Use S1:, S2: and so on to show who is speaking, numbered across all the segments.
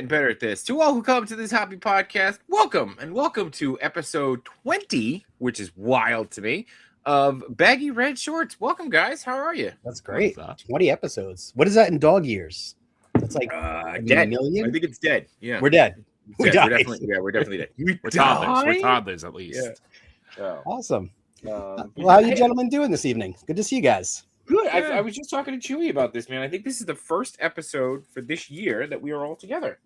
S1: getting better at this. To all who come to this happy podcast, welcome to episode 20, which is wild to me, of Baggy Red Shorts. Welcome, guys. How are you?
S2: That's great. 20 episodes. What is that in dog years? That's like
S1: dead.
S2: million?
S1: I think it's dead. Yeah,
S2: we're dead.
S1: We're definitely dead.
S3: We're toddlers. We're toddlers at least.
S1: Yeah.
S2: Awesome. Well, how are you gentlemen doing this evening? Good to see you guys.
S1: Good. I was just talking to Chewy about this, man. I think this is the first episode for this year that we are all together.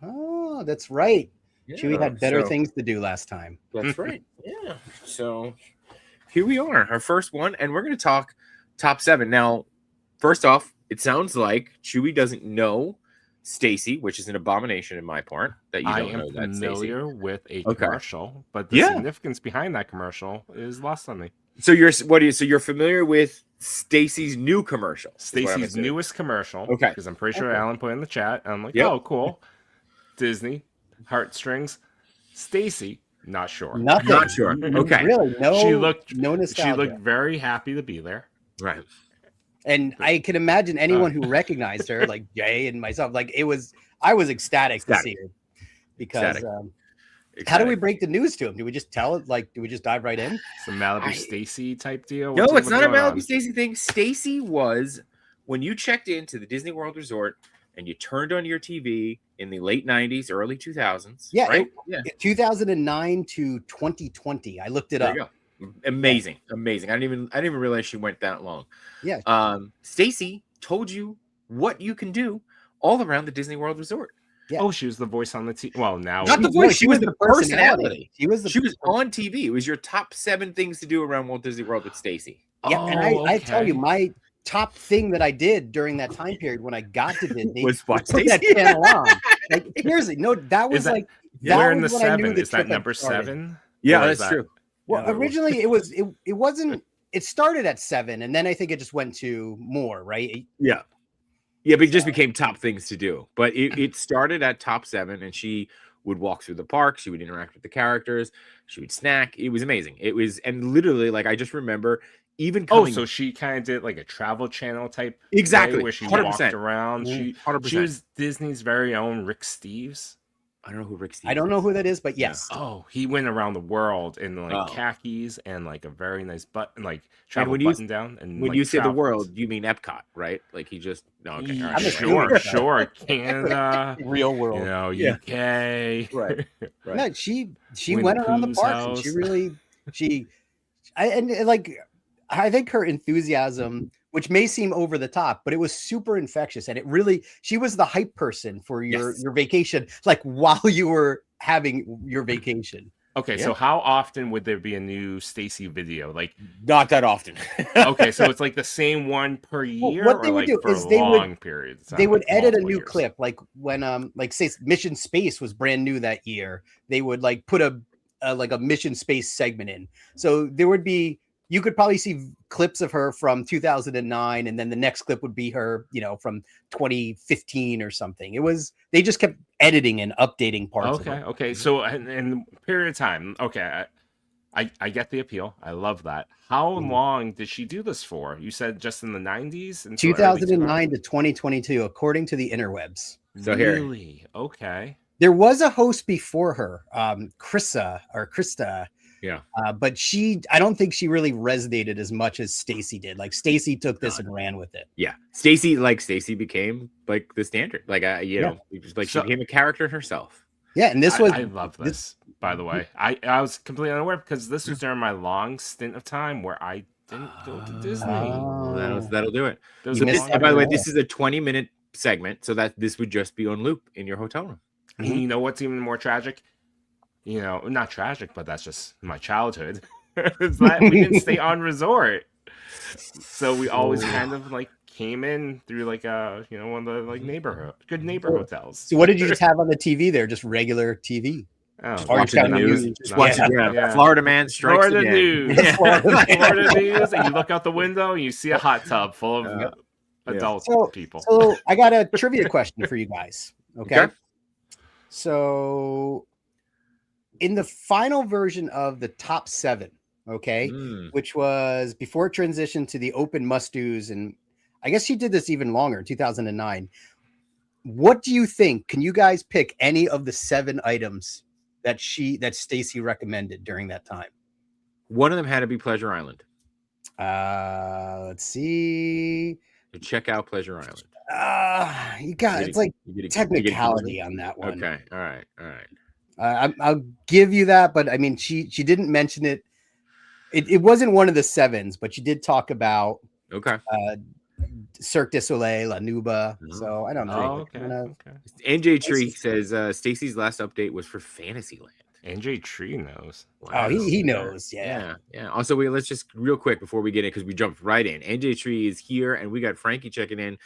S2: Oh, that's right.
S1: Yeah,
S2: Chewy had better things to do last time.
S1: That's right. Yeah. So here we are, our first one, and we're going to talk top 7. Now, first off, it sounds like Chewy doesn't know Stacy, which is an abomination in my part that you don't know that.
S3: I am familiar with a commercial, but the significance behind that commercial is lost on me.
S1: So you're familiar with Stacy's new commercial?
S3: Stacy's newest commercial.
S1: Okay.
S3: Because I'm pretty sure Alan put in the chat. And I'm like, oh, cool. Disney, heartstrings. Stacy, not sure.
S2: Nothing.
S1: Not sure. Okay.
S2: Really, no. No nostalgia.
S3: She looked very happy to be there.
S1: Right.
S2: And I can imagine anyone who recognized her, like Jay and myself, like I was ecstatic to see her. Because how do we break the news to him? Do we just tell it? Like, do we just dive right in?
S3: It's a Malibu Stacy type deal.
S1: No, it's not a Malibu Stacy thing. Stacy was when you checked into the Disney World Resort and you turned on your TV in the late 90s, early 2000s.
S2: Yeah,
S1: right?
S2: 2009 to 2020. I looked it up.
S1: Amazing. I didn't even realize she went that long.
S2: Yeah.
S1: Stacy told you what you can do all around the Disney World Resort.
S3: Yeah. Oh, she was the voice on the TV. Well, now
S1: not the voice. She was the personality.
S2: She was
S1: on TV. It was your top 7 things to do around Walt Disney World with Stacy.
S2: Yeah, and I tell you, my top thing that I did during that time period when I got to Disney
S1: was watch
S2: put that channel on. Like, seriously, no, that was like
S3: we're in the 7. Is that number 7?
S1: Yeah, that's true.
S2: Well, originally it wasn't. It started at 7, and then I think it just went to more, right?
S1: Yeah. Yeah, but it just became top things to do. But it started at top 7, and she would walk through the park. She would interact with the characters. She would snack. It was amazing. It was, and literally, like, I just remember even coming.
S3: Oh, so she kind of did like a travel channel type.
S1: Exactly.
S3: Where she
S1: 100%.
S3: walked around. She
S1: 100%.
S3: She was Disney's very own Rick Steves.
S1: I don't know who Rick Steves is.
S2: I don't know who that is, but yes.
S3: Yeah. Oh, he went around the world in like khakis and like a very nice button, like travel button down. And
S1: when
S3: like,
S1: you say the world, you mean Epcot, right? Like he just okay.
S3: Right. Sure, Canada,
S2: real world,
S3: UK.
S1: Right.
S2: No, she went around the park. And she really I think her enthusiasm, which may seem over the top, but it was super infectious, and she was the hype person for your vacation, like while you were having your vacation.
S3: Okay, so how often would there be a new Stacy video? Like
S1: not that often.
S3: Okay, so it's like the same one per year.
S2: What they would do is they would edit a new
S3: years.
S2: clip, like when say Mission Space was brand new that year. They would like put a Mission Space segment in, so there would be. You could probably see clips of her from 2009, and then the next clip would be her, from 2015 or something. They just kept editing and updating parts.
S3: Okay. So in period of time, I get the appeal. I love that. How long did she do this for? You said just in the 90s?
S2: 2009 to 2022, according to the interwebs.
S1: So
S3: really? Okay.
S2: There was a host before her, Krista.
S1: Yeah.
S2: But I don't think she really resonated as much as Stacy did. Like Stacy took this and ran with it.
S1: Yeah. Stacy became like the standard. Like she became a character herself.
S2: Yeah, and
S3: I love this, by the way. I was completely unaware because this was during my long stint of time where I didn't go to Disney.
S1: That'll do it. By the way, this is a 20-minute segment, so that this would just be on loop in your hotel room.
S3: And you know what's even more tragic? Not tragic, but that's just my childhood. Is that we didn't stay on resort, so we always kind of like came in through like one of the like good neighbor hotels.
S2: So what did you just have on the TV there? Just regular TV?
S1: Just watching the news. Florida man strikes
S3: Florida
S1: again.
S3: News. Florida news, and you look out the window and you see a hot tub full of adult people.
S2: So I got a trivia question for you guys. Okay. So in the final version of the top 7, which was before it transitioned to the open must-dos, and I guess she did this even longer, 2009. What do you think? Can you guys pick any of the 7 items that Stacy recommended during that time?
S1: One of them had to be Pleasure Island.
S2: Let's see.
S1: So check out Pleasure Island.
S2: You got it's like technicality on that one.
S1: Okay, all right.
S2: I'll give you that, but I mean, she didn't mention it. It wasn't one of the 7s, but she did talk about Cirque du Soleil, La Nuba. So I don't know.
S1: NJ Tree says Stacy's last update was for Fantasyland.
S3: NJ Tree knows.
S2: Wow. Oh, he knows. Yeah.
S1: Also, let's just real quick before we get in, because we jumped right in. NJ Tree is here, and we got Frankie checking in.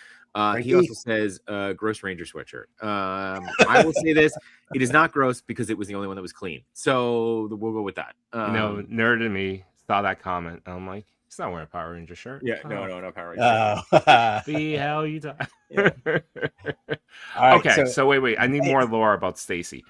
S1: He also says gross Ranger sweatshirt. I will say this: it is not gross because it was the only one that was clean. So we'll go with that.
S3: Nerd in me saw that comment, and I'm like, he's not wearing a Power Ranger shirt.
S1: Yeah, no Power Ranger shirt.
S3: The hell you talking? Okay, so wait. I need more lore about Stacy.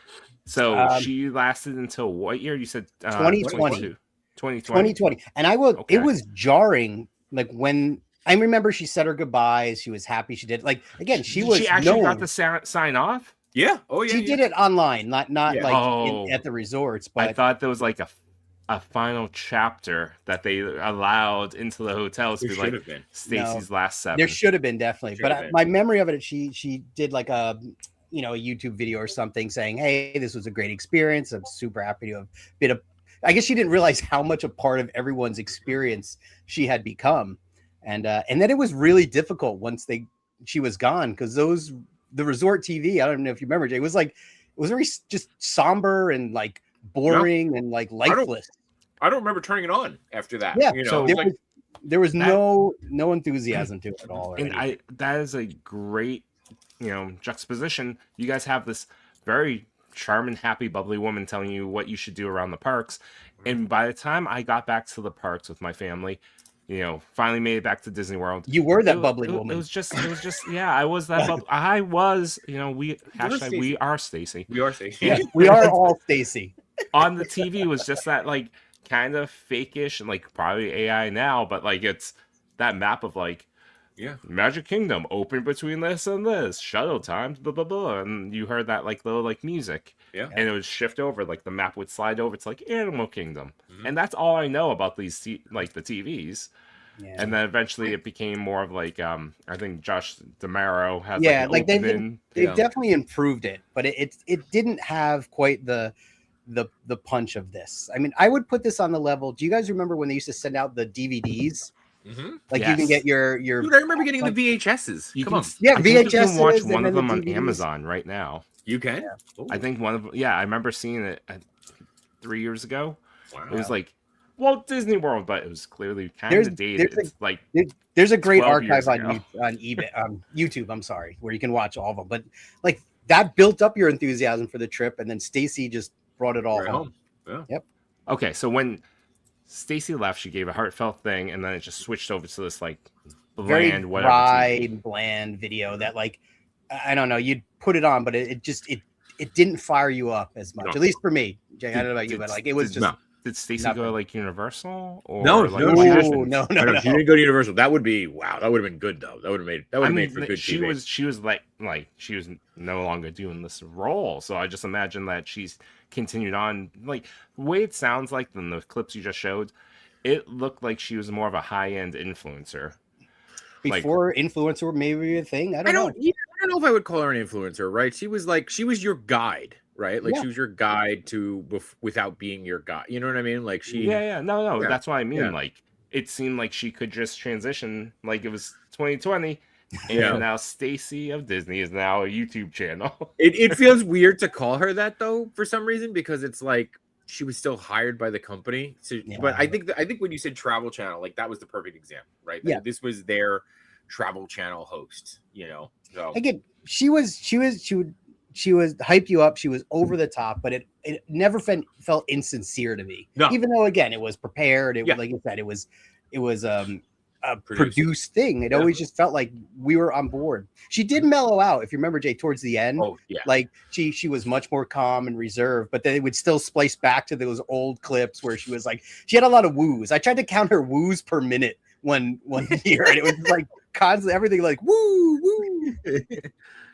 S3: So she lasted until what year? You said
S2: 2020.
S3: 2020.
S2: And it was jarring. Like when I remember she said her goodbyes, she was happy she did. Like again, she
S3: actually got the sign off.
S1: Yeah. Oh yeah.
S2: She did it online, not at the resorts. But
S3: I thought there was like a final chapter that they allowed into the hotels to be like Stacy's last 7.
S2: There should have been definitely, my memory of it, she did like a YouTube video or something saying, "Hey, this was a great experience. I'm super happy to have been I guess she didn't realize how much a part of everyone's experience she had become, and then it was really difficult once she was gone because the resort TV. I don't know if you remember, Jay. It was very just somber and like boring and like lifeless.
S1: I don't remember turning it on after that.
S2: Yeah, so there was no enthusiasm to it at all.
S3: And that is a great juxtaposition. You guys have this very charming, happy, bubbly woman telling you what you should do around the parks. And by the time I got back to the parks with my family, finally made it back to Disney World.
S2: You were that bubbly woman.
S3: It was just, yeah, I was that bubbly. I was, we are Stacy.
S1: We are Stacy.
S2: Yeah, we are all Stacy.
S3: On the TV was just that like kind of fake-ish and like probably AI now, but like it's that map of like, Magic Kingdom, open between this and this, shuttle times, blah blah blah, and you heard that like little like music, and it would shift over, like the map would slide over to like Animal Kingdom, and that's all I know about these the TVs, and then eventually it became more of like I think Josh DeMaro has
S2: they've definitely improved it, but it didn't have quite the punch of this. I mean, I would put this on the level. Do you guys remember when they used to send out the DVDs? Like you can get your.
S1: Dude, I remember getting the VHSs.
S3: VHSs.
S2: You
S3: can watch one of them on Amazon right now.
S1: You can.
S3: Yeah. I think one of them. Yeah, I remember seeing it 3 years ago. Wow. It was like Walt Disney World, but it was clearly kind of dated.
S2: There's a great archive on eBay, YouTube. I'm sorry, where you can watch all of them. But like that built up your enthusiasm for the trip, and then Stacy just brought it all home.
S1: Yeah.
S2: Yep.
S3: Okay, so when Stacy left, she gave a heartfelt thing, and then it just switched over to this like bland,
S2: very bland video that like I don't know, you'd put it on, but it didn't fire you up as much. At least for me, Jay. I don't know about you, but like it was just.
S3: Did Stacy go like Universal? Or
S1: no,
S3: like,
S1: no. She didn't go to Universal. That would be wow. That would have been good though. That would have made for good TV.
S3: She was like she was no longer doing this role. So I just imagine that she's continued on. Like the way it sounds like in the clips you just showed, it looked like she was more of a high end influencer.
S2: Before influencer maybe a thing. I don't know.
S1: I don't know if I would call her an influencer. Right? She was your guide. Right, like she was your guide to without being your guide. You know what I mean? Like she.
S3: Yeah. No. Yeah. That's what I mean. Yeah. Like it seemed like she could just transition. Like it was 2020, and now Stacy of Disney is now a YouTube channel.
S1: It feels weird to call her that though for some reason because it's like she was still hired by the company. So, but I think when you said travel channel, like that was the perfect example, right?
S2: Yeah.
S1: This was their travel channel host. So
S2: again, she would hype you up. She was over the top, but it never felt insincere to me.
S1: No.
S2: Even though again it was prepared. Like you said, it was a produced thing. It always just felt like we were on board. She did mellow out, if you remember, Jay, towards the end.
S1: Oh yeah.
S2: Like she was much more calm and reserved, but then it would still splice back to those old clips where she was like she had a lot of woos. I tried to count her woos per minute one year, and it was like constantly everything like woo.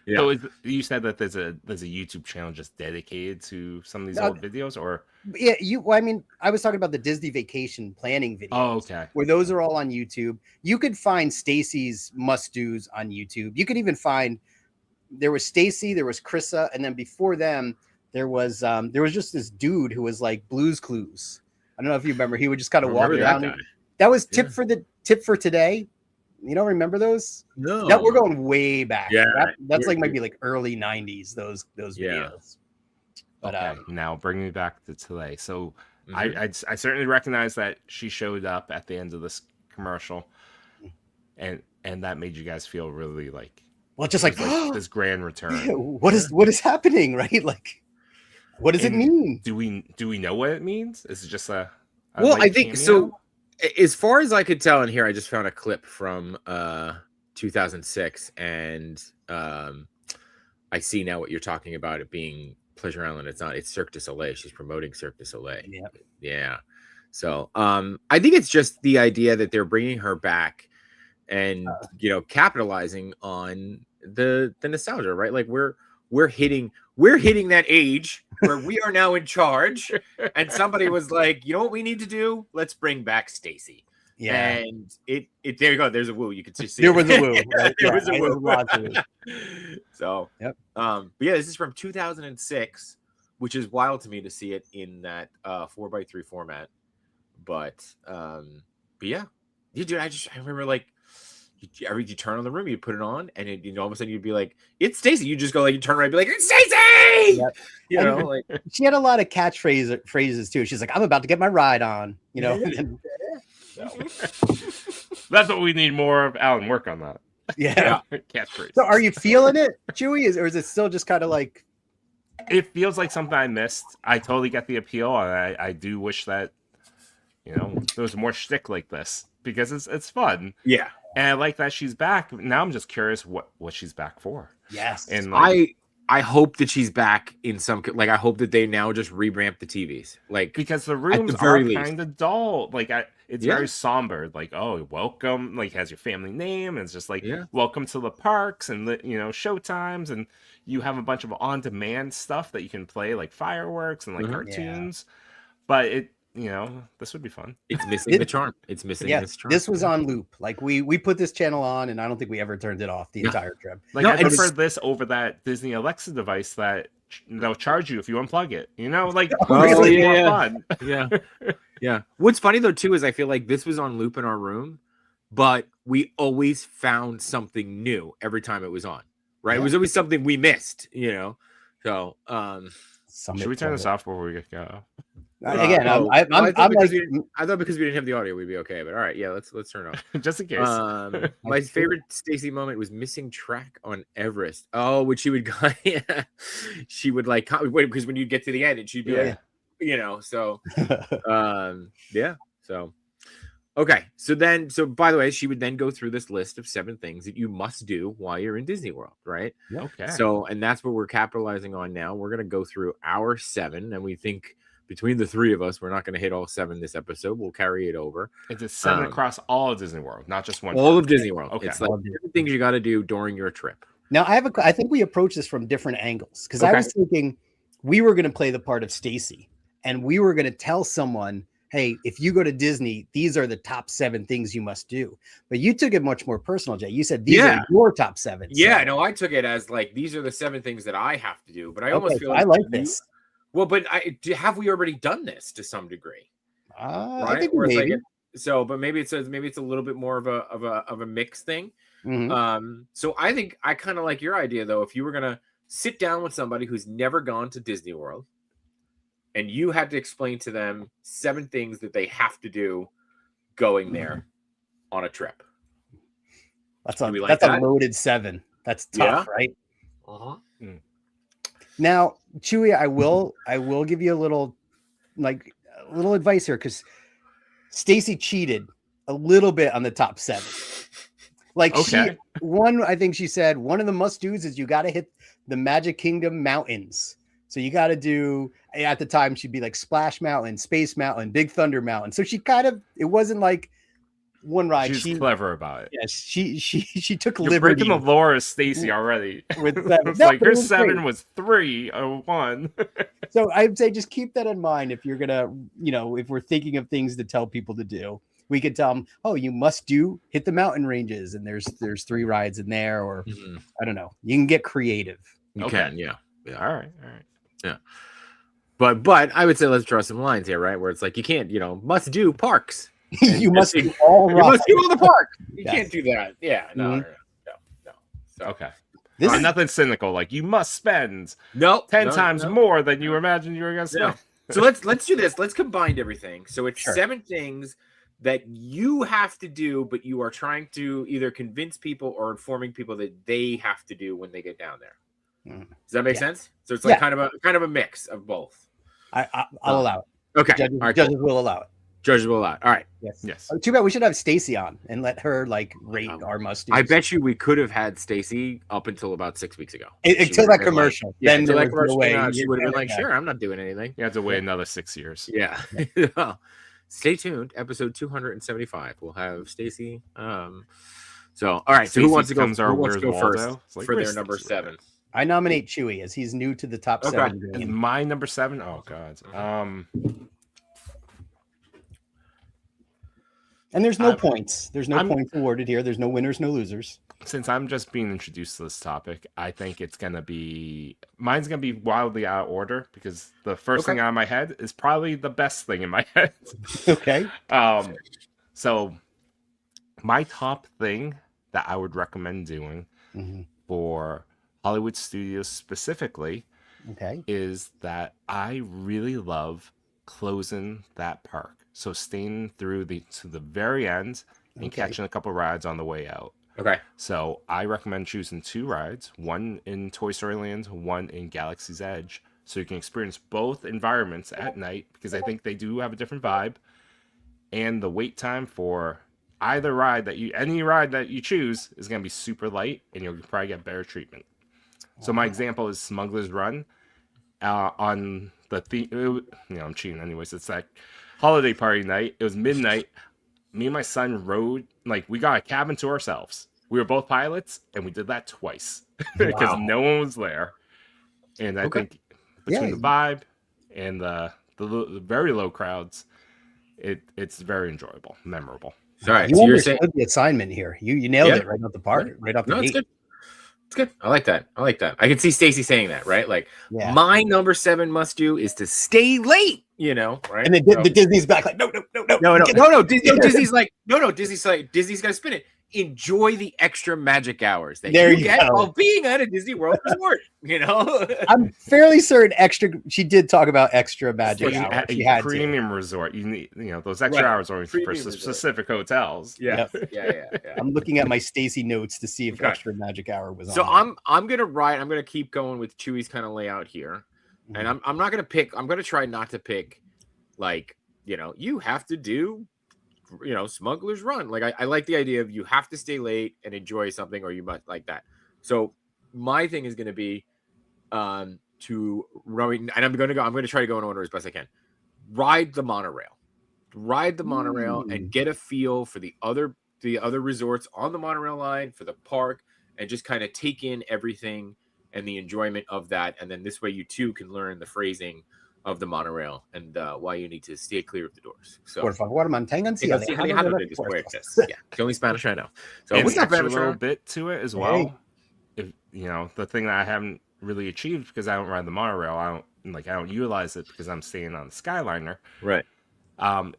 S1: Yeah.
S3: So you said that there's a YouTube channel just dedicated to some of these old videos, or
S2: Yeah, well, I mean, I was talking about the Disney vacation planning videos.
S3: oh, okay,
S2: Where those are all on YouTube. You could find Stacy's must-dos on YouTube. You could even find there was Stacy, there was Krissa, and then before them there was just this dude who was like Blue's Clues. I don't know if you remember. He would just kind of walk down. That was tip for today. You don't remember those?
S1: No.
S2: That we're going way back.
S1: Yeah,
S2: that's like maybe like early 90s, those videos. But
S3: okay. Now bring me back to today. So I certainly recognize that she showed up at the end of this commercial, and that made you guys feel really like,
S2: well, just like
S3: this grand return.
S2: What is happening, right? Like, what does it mean?
S3: Do we know what it means? Is it just a
S1: well, I think so. As far as I could tell in here, I just found a clip from 2006, and I see now what you're talking about, it being Pleasure Island. It's not. It's Cirque du Soleil. She's promoting Cirque du Soleil. Yeah. So I think it's just the idea that they're bringing her back, and capitalizing on the nostalgia, right? Like we're hitting that age where we are now in charge, and somebody was like, you know what we need to do? Let's bring back Stacy. Yeah, and it there you go. There's a woo. You could just see
S2: there was a woo. Right?
S1: There was a woo. So
S2: yep.
S1: But yeah, this is from 2006, which is wild to me to see it in that 4x3 format. But yeah, dude, I remember like. You turn on the room, you put it on, and all of a sudden you'd be like, "It's Stacy." You just go like, you turn around, and be like, "It's Stacy."
S2: Yep.
S1: You know, like
S2: she had a lot of phrases too. She's like, "I'm about to get my ride on," you know.
S3: That's what we need more of. Alan, work on that.
S2: Yeah.
S3: Catchphrase.
S2: So, are you feeling it, Chewy, or is it still just kind of like?
S3: It feels like something I missed. I totally get the appeal, and I do wish that there was more shtick like this, because it's fun.
S1: Yeah.
S3: And I like that she's back. Now I'm just curious what she's back for.
S2: Yes.
S3: And
S1: I hope that she's back in some, like, I hope that they now just revamp the TVs, like,
S3: because the rooms are kind of dull. Like it's very somber. Like, oh, welcome. Like, has your family name. And it's just like, welcome to the parks and show times. And you have a bunch of on-demand stuff that you can play, like fireworks and like cartoons. But this would be fun.
S1: It's missing the charm. It's missing this charm.
S2: This was on loop. Like we put this channel on, and I don't think we ever turned it off the entire trip.
S3: Like, I prefer this over that Disney Alexa device that they'll charge you if you unplug it. Like, really more fun.
S1: Yeah. What's funny though too is I feel like this was on loop in our room, but we always found something new every time it was on. Right? It was always something we missed. So
S3: should we turn this off before we get go?
S2: Again,
S1: I thought because we didn't have the audio, we'd be okay. But all right, yeah, let's turn it off
S3: just in case.
S1: My favorite Stacy moment was missing track on Everest. Oh, when she would go, she would like because when you'd get to the end, and she'd be like, so, yeah, so. Okay, so by the way, she would then go through this list of 7 things that you must do while you're in Disney World, right?
S3: Okay.
S1: So, and that's what we're capitalizing on now. We're going to go through our 7, and we think between the 3 of us, we're not going to hit all 7 this episode. We'll carry it over.
S3: It's 7 across all of Disney World, not just one.
S1: All of Disney World. Okay. It's like things you got to do during your trip.
S2: Now, I think we approach this from different angles, because I was thinking we were going to play the part of Stacy, and we were going to tell someone, hey, if you go to Disney, these are the top 7 things you must do. But you took it much more personal, Jay. You said these are your top 7.
S1: Yeah, no, I took it as like, these are the 7 things that I have to do. But I almost feel like
S2: I like this.
S1: Well, but have we already done this to some degree?
S2: Right? I think maybe.
S1: But maybe it's a little bit more of a mixed thing.
S2: Mm-hmm.
S1: So I think I kind of like your idea though. If you were gonna sit down with somebody who's never gone to Disney World, and you had to explain to them 7 things that they have to do going there on a trip.
S2: That's a loaded 7. That's tough, right?
S1: Uh-huh.
S2: Now, Chewy, I will give you a little advice here, because Stacy cheated a little bit on the top 7. Like I think she said one of the must-dos is you got to hit the Magic Kingdom mountains. So you got to do, at the time, she'd be like Splash Mountain, Space Mountain, Big Thunder Mountain. So she it wasn't like one ride.
S3: She's clever about it.
S2: Yes, she took
S3: You're
S2: liberty
S3: breaking the lore of Stacy already.
S2: with seven.
S3: It's
S2: No,
S3: like
S2: but it
S3: her
S2: was
S3: 7
S2: great.
S3: was 3 or 1.
S2: So I'd say just keep that in mind if you're gonna, if we're thinking of things to tell people to do. We could tell them, oh, you must hit the mountain ranges, and there's 3 rides in there, or I don't know. You can get creative.
S1: You
S3: Okay.
S1: can, yeah.
S3: All right.
S1: Yeah. But I would say let's draw some lines here, right? Where it's like you can't, must do parks.
S2: You must do all
S1: You must do all the park. You
S2: Yes.
S1: can't do that. Yeah. No. So,
S3: Okay.
S2: This is
S3: Nothing cynical. Like you must spend
S1: no
S3: 10 times more than you imagined you were going to spend.
S1: So let's do this. Let's combine everything. So it's 7 things that you have to do, but you are trying to either convince people or informing people that they have to do when they get down there. Does that make sense? So it's like kind of a mix of both.
S2: I'll allow it.
S1: Okay.
S2: Judges,
S1: All right,
S2: judges will allow it.
S1: Judges will allow it. All right.
S3: Yes.
S2: Oh, too bad we should have Stacy on and let her rate our must.
S1: I bet you we could have had Stacy up until about 6 weeks ago.
S2: Until that commercial.
S1: Then
S2: until
S1: that commercial came out, she would have been like, "Sure, I'm not doing anything."
S3: You have to wait another 6 years.
S1: Yeah. Stay tuned. Episode 275. We'll have Stacy. All right. So who wants to go? Who wants to go first for their number 7?
S2: I nominate Chewy as he's new to the top 7.
S3: And my number 7. Oh God.
S2: And there's no points. There's no points awarded here. There's no winners, no losers.
S3: Since I'm just being introduced to this topic, I think mine's gonna be wildly out of order because the first thing on my head is probably the best thing in my head.
S2: Okay.
S3: So my top thing that I would recommend doing for Hollywood studios specifically is that I really love closing that park. So staying through to the very end and catching a couple rides on the way out.
S1: Okay.
S3: So I recommend choosing 2 rides, one in Toy Story Land, one in Galaxy's Edge. So you can experience both environments at night because I think they do have a different vibe. And the wait time for any ride that you choose is going to be super light and you'll probably get better treatment. So my example is Smuggler's Run on the theme. I'm cheating anyways. It's that holiday party night. It was midnight. Me and my son rode, we got a cabin to ourselves. We were both pilots, and we did that twice because no one was there. And I think between the vibe and the very low crowds, it's very enjoyable, memorable.
S1: All right.
S2: You
S1: So you're
S2: understood
S1: saying
S2: the assignment here. You nailed it right off the park, right off the gate.
S1: it's good. It's good. I like that. I can see Stacy saying that, right? Like my number 7 must do is to stay late, right?
S2: And the Disney's back like, no.
S1: Disney's like, Disney's got to spin it. Enjoy the extra magic hours that you get while being at a Disney World resort.
S2: I'm fairly certain she did talk about extra magic hours. She had
S3: premium resort. You need, those extra hours are for specific hotels.
S1: Yeah.
S2: I'm looking at my Stacy notes to see if extra magic hour was on.
S1: So I'm gonna keep going with Chewy's kind of layout here, and I'm not gonna pick. I'm gonna try not to pick, you have to do. Smuggler's Run. I like the idea of you have to stay late and enjoy something, or you must like that. So my thing is going to be and I'm going to try to go in order as best I can. Ride the monorail and get a feel for the other resorts on the monorail line, for the park, and just kind of take in everything and the enjoyment of that. And then this way you too can learn the phrasing of the monorail and why you need to stay clear of the doors. So,
S2: por favor, manténganse
S1: alejados. Yeah, the only Spanish I know. So
S3: what's that a little bit to it as well? If the thing that I haven't really achieved because I don't ride the monorail, I don't utilize it because I'm staying on the Skyliner.
S1: Right.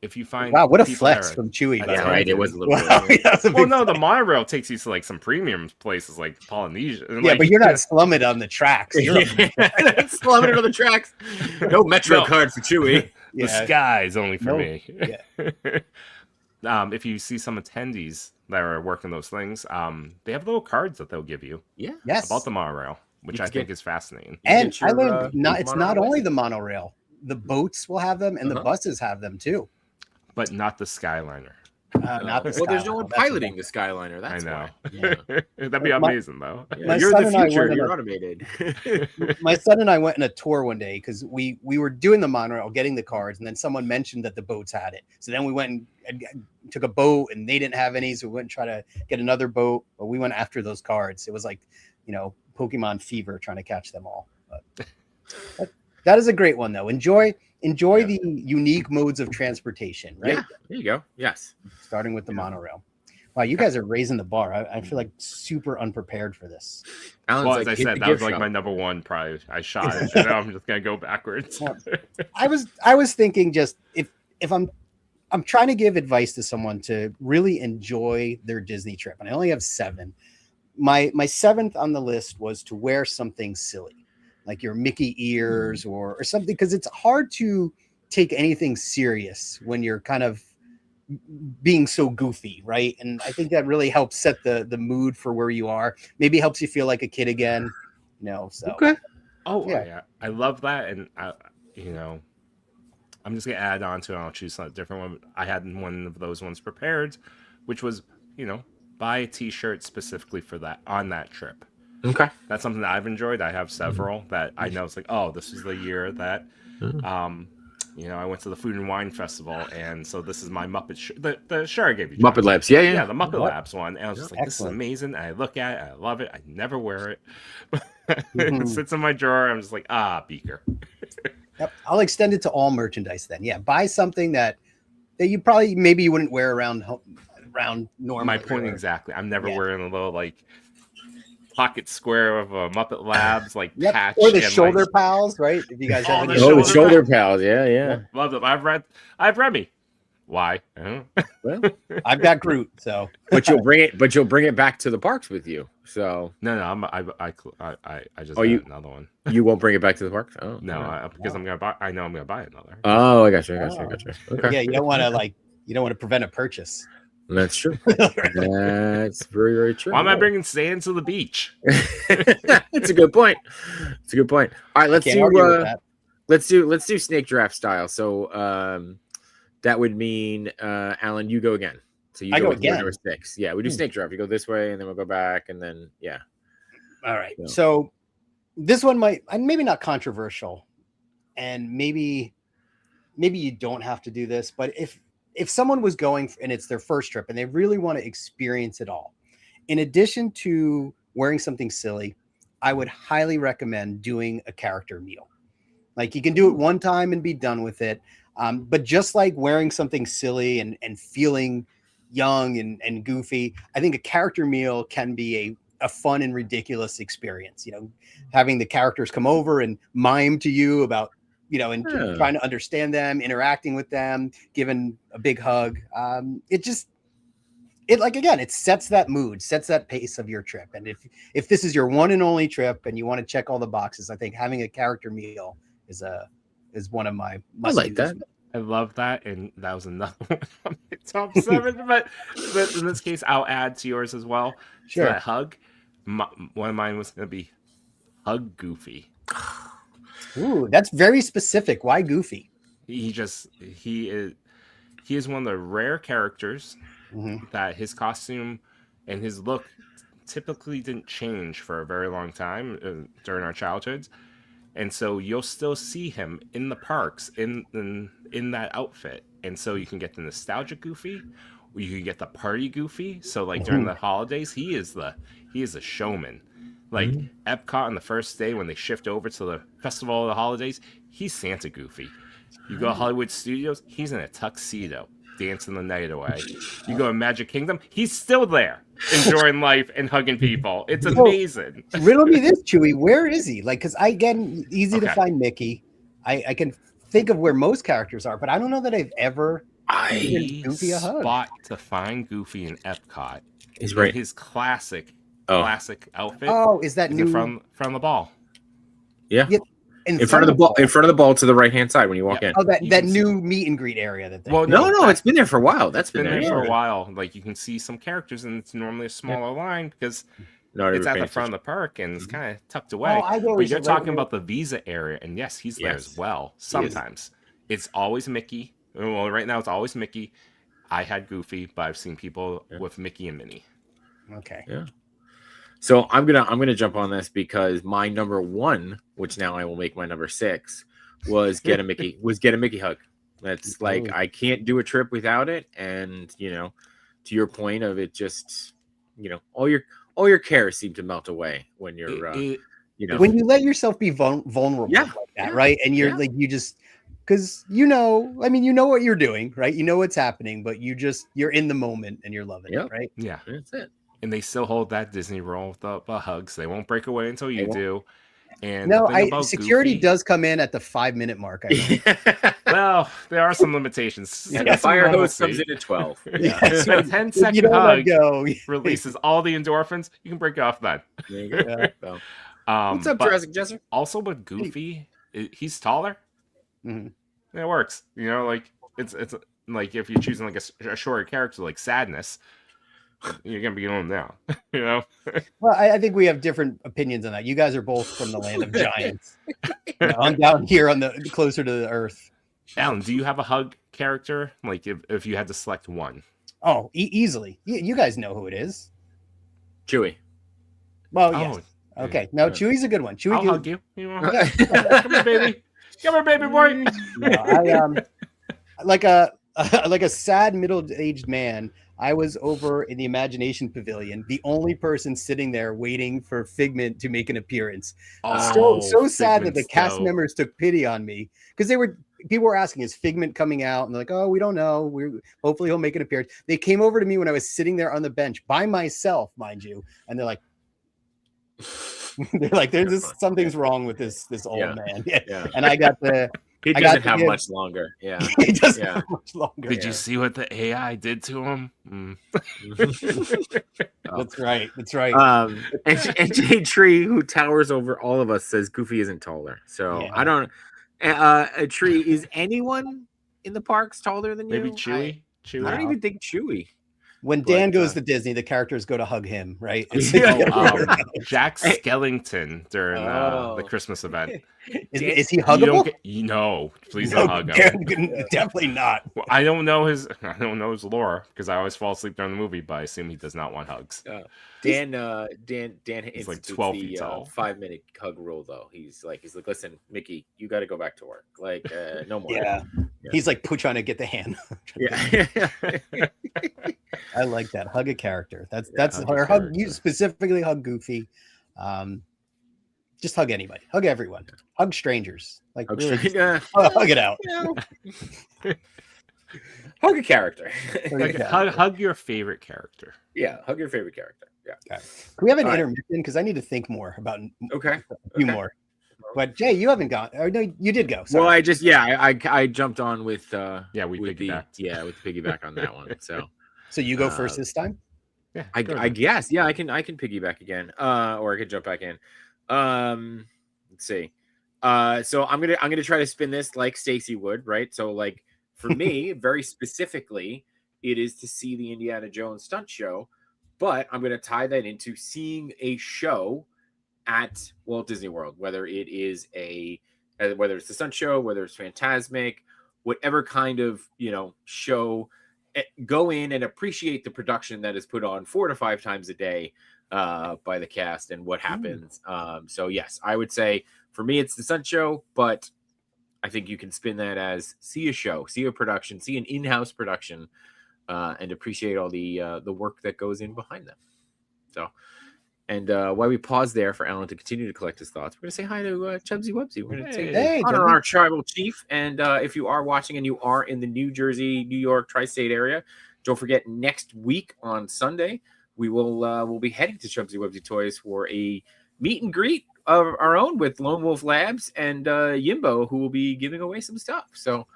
S3: If you find
S2: what a flex from Chewy.
S1: Yeah, right. It was a little
S3: bit. The monorail takes you to some premium places like Polynesia.
S2: But you're not slumming on the tracks. You're
S1: slumming it on the tracks. No Metro card for Chewy.
S3: The sky is only for me. Yeah. If you see some attendees that are working those things, they have little cards that they'll give you.
S1: Yeah.
S2: Yes.
S3: About the monorail, which I think is fascinating.
S2: And I learned it's not only the monorail. The boats will have them, and the buses have them too.
S3: But not the Skyliner.
S2: Not the
S1: Well, there's no
S2: Skyliner,
S1: one
S2: that's a
S1: piloting the
S2: bummer.
S1: Skyliner.
S3: I
S1: That's
S3: know.
S1: why. Yeah.
S3: That'd be
S2: My-
S3: amazing, though.
S2: My
S1: You're
S2: son
S1: the
S2: and I
S1: future.
S2: went on
S1: You're
S2: a-
S1: automated.
S2: My son and I went on a tour one day because we were doing the monorail, getting the cards, and then someone mentioned that the boats had it. So then we went and took a boat, and they didn't have any, so we went and try to get another boat. But we went after those cards. It was like, Pokemon fever trying to catch them all. But that is a great one, though. Enjoy the unique modes of transportation, right?
S1: Yeah, there you go. Yes.
S2: Starting with the monorail. Wow, you guys are raising the bar. I feel like super unprepared for this.
S1: Alan's
S3: Well,
S1: like,
S3: as I
S1: hit
S3: said,
S1: the
S3: that was
S1: gift
S3: like
S1: shop.
S3: my number one prize. I shot it, and now I'm just gonna go backwards.
S2: I was thinking, just if I'm trying to give advice to someone to really enjoy their Disney trip, and I only have 7. My 7th on the list was to wear something silly, like your Mickey ears or something, because it's hard to take anything serious when you're kind of being so goofy, right? And I think that really helps set the mood for where you are. Maybe helps you feel like a kid again. So
S1: Okay.
S3: Oh
S2: Yeah.
S3: yeah, I love that, and I'm just gonna add on to it. I'll choose a different one. I had one of those ones prepared, which was buy a T-shirt specifically for that on that trip.
S1: Okay.
S3: That's something that I've enjoyed. I have several that I know. It's like, oh, this is the year that I went to the Food and Wine Festival, and so this is my Muppet shirt. The shirt I gave you, John.
S1: Muppet Labs. Yeah, yeah.
S3: Yeah, the Muppet
S2: Yep.
S3: Labs one. And I was just like, this is
S2: Excellent.
S3: amazing. And I look at it, I love it. I never wear it.
S2: Mhm.
S3: It sits in my drawer. I'm just like, Beaker.
S2: Yep. I'll extend it to all merchandise then. Yeah, buy something that you probably maybe you wouldn't wear around normally.
S3: My point exactly. I'm never
S2: Yeah.
S3: wearing a little pocket square of a Muppet Labs
S2: Yep.
S3: patch.
S2: Or the
S3: and,
S2: shoulder pals, right? If you guys
S3: Oh,
S2: have
S3: the
S2: any.
S1: Oh, the
S3: shoulder
S1: shoulder pals. Yeah, yeah.
S3: love them. I've Remy. Why? I don't know.
S1: Well,
S2: I've got Groot, so
S1: but you'll bring it back to the parks with you. So
S3: No, I just
S1: Oh, you-
S3: got another one.
S1: you won't bring it back to the parks? Oh,
S3: No,
S1: all right.
S3: because I'm gonna buy. I know I'm gonna buy another.
S1: Oh, I got you. Okay.
S2: yeah, you don't want to prevent a purchase.
S1: That's true. That's very, very true.
S3: Why am I bringing sand to the beach?
S1: That's a good point. It's a good point. All right, let's
S2: Can't argue with
S1: do
S2: that.
S1: let's do snake draft style. So that would mean Alan, you go again. So you
S2: I go
S1: with your
S2: again?
S1: number 6. Yeah, we do snake draft. You go this way, and then we'll go back, and then yeah.
S2: All right.
S1: Yeah.
S2: So this one might, and maybe not controversial, and maybe you don't have to do this, but if someone was going and it's their first trip and they really want to experience it all, in addition to wearing something silly, I would highly recommend doing a character meal. Like, you can do it one time and be done with it. But just like wearing something silly and feeling young and goofy, I think a character meal can be a fun and ridiculous experience. Having the characters come over and mime to you about, and
S1: Yeah.
S2: trying to understand them, interacting with them, giving a big hug. It sets that mood, sets that pace of your trip. And if this is your one and only trip and you want to check all the boxes, I think having a character meal is one of my
S1: I like
S2: must-dos.
S1: that.
S3: I love that, and that was another one on my top 7. but in this case, I'll add to yours as well.
S2: Sure.
S3: So that hug. One of mine was gonna be Hug Goofy.
S2: Ooh, that's very specific. Why Goofy?
S3: He is one of the rare characters
S2: Mhm.
S3: that his costume and his look typically didn't change for a very long time during our childhoods, and so you'll still see him in the parks in that outfit. And so you can get the nostalgic Goofy, or you can get the party Goofy. So like during the holidays, he is a showman. Like Epcot on the first day when they shift over to the Festival of the Holidays, he's Santa Goofy. You go to Hollywood Studios, he's in a tuxedo, dancing the night away. You go to Magic Kingdom, he's still there, enjoying life and hugging people. It's amazing.
S2: Riddle me this, Chewy. Where is he? Like, because easy to
S3: Okay.
S2: find Mickey. I can think of where most characters are, but I don't know that I've ever given Goofy a hug.
S3: Spot to find Goofy in Epcot.
S1: He's right.
S3: His classic outfit.
S2: Oh, is that
S3: is
S2: new?
S3: from the ball?
S1: Yeah.
S2: Yeah,
S1: In front of the ball, to the right hand side when you walk
S3: Yeah.
S1: in.
S2: Oh, that
S3: You
S2: that
S3: can see-
S2: new meet and greet area that they.
S3: Well,
S1: No, it's been there for a while. That's
S3: been there
S1: yeah.
S3: for a while. Like you can see some characters, and it's normally a smaller line because
S1: Not
S3: it's
S1: every
S3: at the
S1: fan
S3: front of the park and it's kind of tucked away.
S2: Oh, I know.
S3: But you're talking about the Visa area, and yes, he's there
S1: Yes.
S3: as well.
S1: He is.
S3: Sometimes it's always Mickey. Well, right now it's always Mickey, I had Goofy, but I've seen people
S1: Yeah.
S3: with Mickey and Minnie.
S2: Okay.
S1: Yeah. So I'm gonna jump on this because my number one, which now I will make my number 6, was get a Mickey hug. That's like I can't do a trip without it, and to your point of it, just all your cares seem to melt away when you're
S2: when you let yourself be vulnerable
S1: Yeah,
S2: like that,
S1: yeah,
S2: right? And you're
S1: yeah.
S2: like, you just, because you know what you're doing, right? You know what's happening, but you're in the moment and you're loving
S1: Yep.
S2: it, right?
S3: Yeah.
S1: That's it.
S3: And they still hold that Disney rule with the hugs. They won't break away until you
S1: won't.
S3: do. And
S2: No,
S3: the thing about
S2: security
S3: Goofy,
S2: does come in at the 5-minute mark. I know.
S3: well, there are some limitations.
S1: And
S2: Yeah,
S1: the fire hose
S3: normalcy.
S1: comes in at 12.
S2: Yeah,
S1: Yeah.
S2: so
S3: A
S2: if
S3: 10-second
S2: you don't let
S3: hug
S2: go.
S3: releases all the endorphins. You can break it off then.
S1: There you go.
S2: Yeah.
S1: So, what's up,
S3: But
S1: Jurassic Jesser?
S3: also with Goofy, he's taller.
S2: Mhm.
S3: It works. Like it's like if you're choosing like a shorter character like Sadness, you're gonna be going down.
S2: Well, I think we have different opinions on that. You guys are both from the land of giants. I'm down here on the closer to the earth.
S3: Alan, do you have a hug character? Like if you had to select one?
S2: Oh, easily. You guys know who it is.
S1: Chewie.
S2: Well, yes. Okay. No, Chewie's a good one. Chewie,
S3: I'll hug you. Come here, baby. Come here, baby boy.
S2: No, I like a sad middle-aged man. I was over in the Imagination Pavilion, the only person sitting there waiting for Figment to make an appearance. So sad that the cast members took pity on me because people were asking, is Figment coming out? And they're like, oh, we don't know. Hopefully he'll make an appearance. They came over to me when I was sitting there on the bench by myself, mind you, and they're like, something's wrong with this old man. Yeah. And I got the.
S1: He doesn't have much longer. Yeah.
S2: He doesn't have much longer.
S3: Did you see what the AI did to him?
S2: That's right.
S1: And Jay Tree, who towers over all of us, says Goofy isn't taller. So
S2: Yeah.
S1: I don't. A Tree, is anyone in the parks taller than you?
S3: Maybe Chewie.
S1: I don't even think Chewie.
S2: When Dan goes to Disney, the characters go to hug him, right?
S3: Jack Skellington during the Christmas event.
S2: Is he huggable?
S3: No, please don't hug him.
S2: Definitely not.
S3: Well, I don't know his lore because I always fall asleep during the movie, but I assume he does not want hugs.
S1: Dan
S3: he's like 12 feet tall.
S1: 5-minute hug rule though. He's like, listen, Mickey, you got to go back to work. Like, no more.
S2: Yeah. He's like trying to get the hand.
S1: Yeah.
S2: I like that. Hug a character. That's her hug. You specifically hug Goofy. Just hug anybody. Hug everyone. Hug strangers. Like hug it out.
S1: Hug a character.
S3: Hug your favorite character.
S1: Yeah, hug your favorite character. Yeah.
S2: Okay. Can we have an intermission? Because I need to think more about
S1: a
S2: few more. But Jay, you haven't gone. Or no, you did go. Sorry.
S1: Well, I jumped on with
S3: we piggybacked.
S1: With the piggyback on that one.
S2: So you go first this time?
S3: Yeah,
S1: I guess. Yeah, I can piggyback again. Or I could jump back in. Let's see. So I'm gonna try to spin this like Stacy would, right? So like for me, very specifically, it is to see the Indiana Jones stunt show, but I'm gonna tie that into seeing a show at Walt Disney World, whether it is whether it's the stunt show, whether it's Fantasmic, whatever kind of show. Go in and appreciate the production that is put on 4 to 5 times a day by the cast and what happens. So yes, I would say for me it's the stunt show, but I think you can spin that as see a show, see a production, see an in-house production, and appreciate all the work that goes in behind them. So, and while we pause there for Alan to continue to collect his thoughts, we're going to say hi to Chubsy Wubsy. We're going to say honor our tribal chief. And if you are watching and you are in the New Jersey, New York, tri-state area, don't forget next week on Sunday, we'll be heading to Chubsy Wubsy Toys for a meet and greet of our own with Lone Wolf Labs and Yimbo, who will be giving away some stuff. So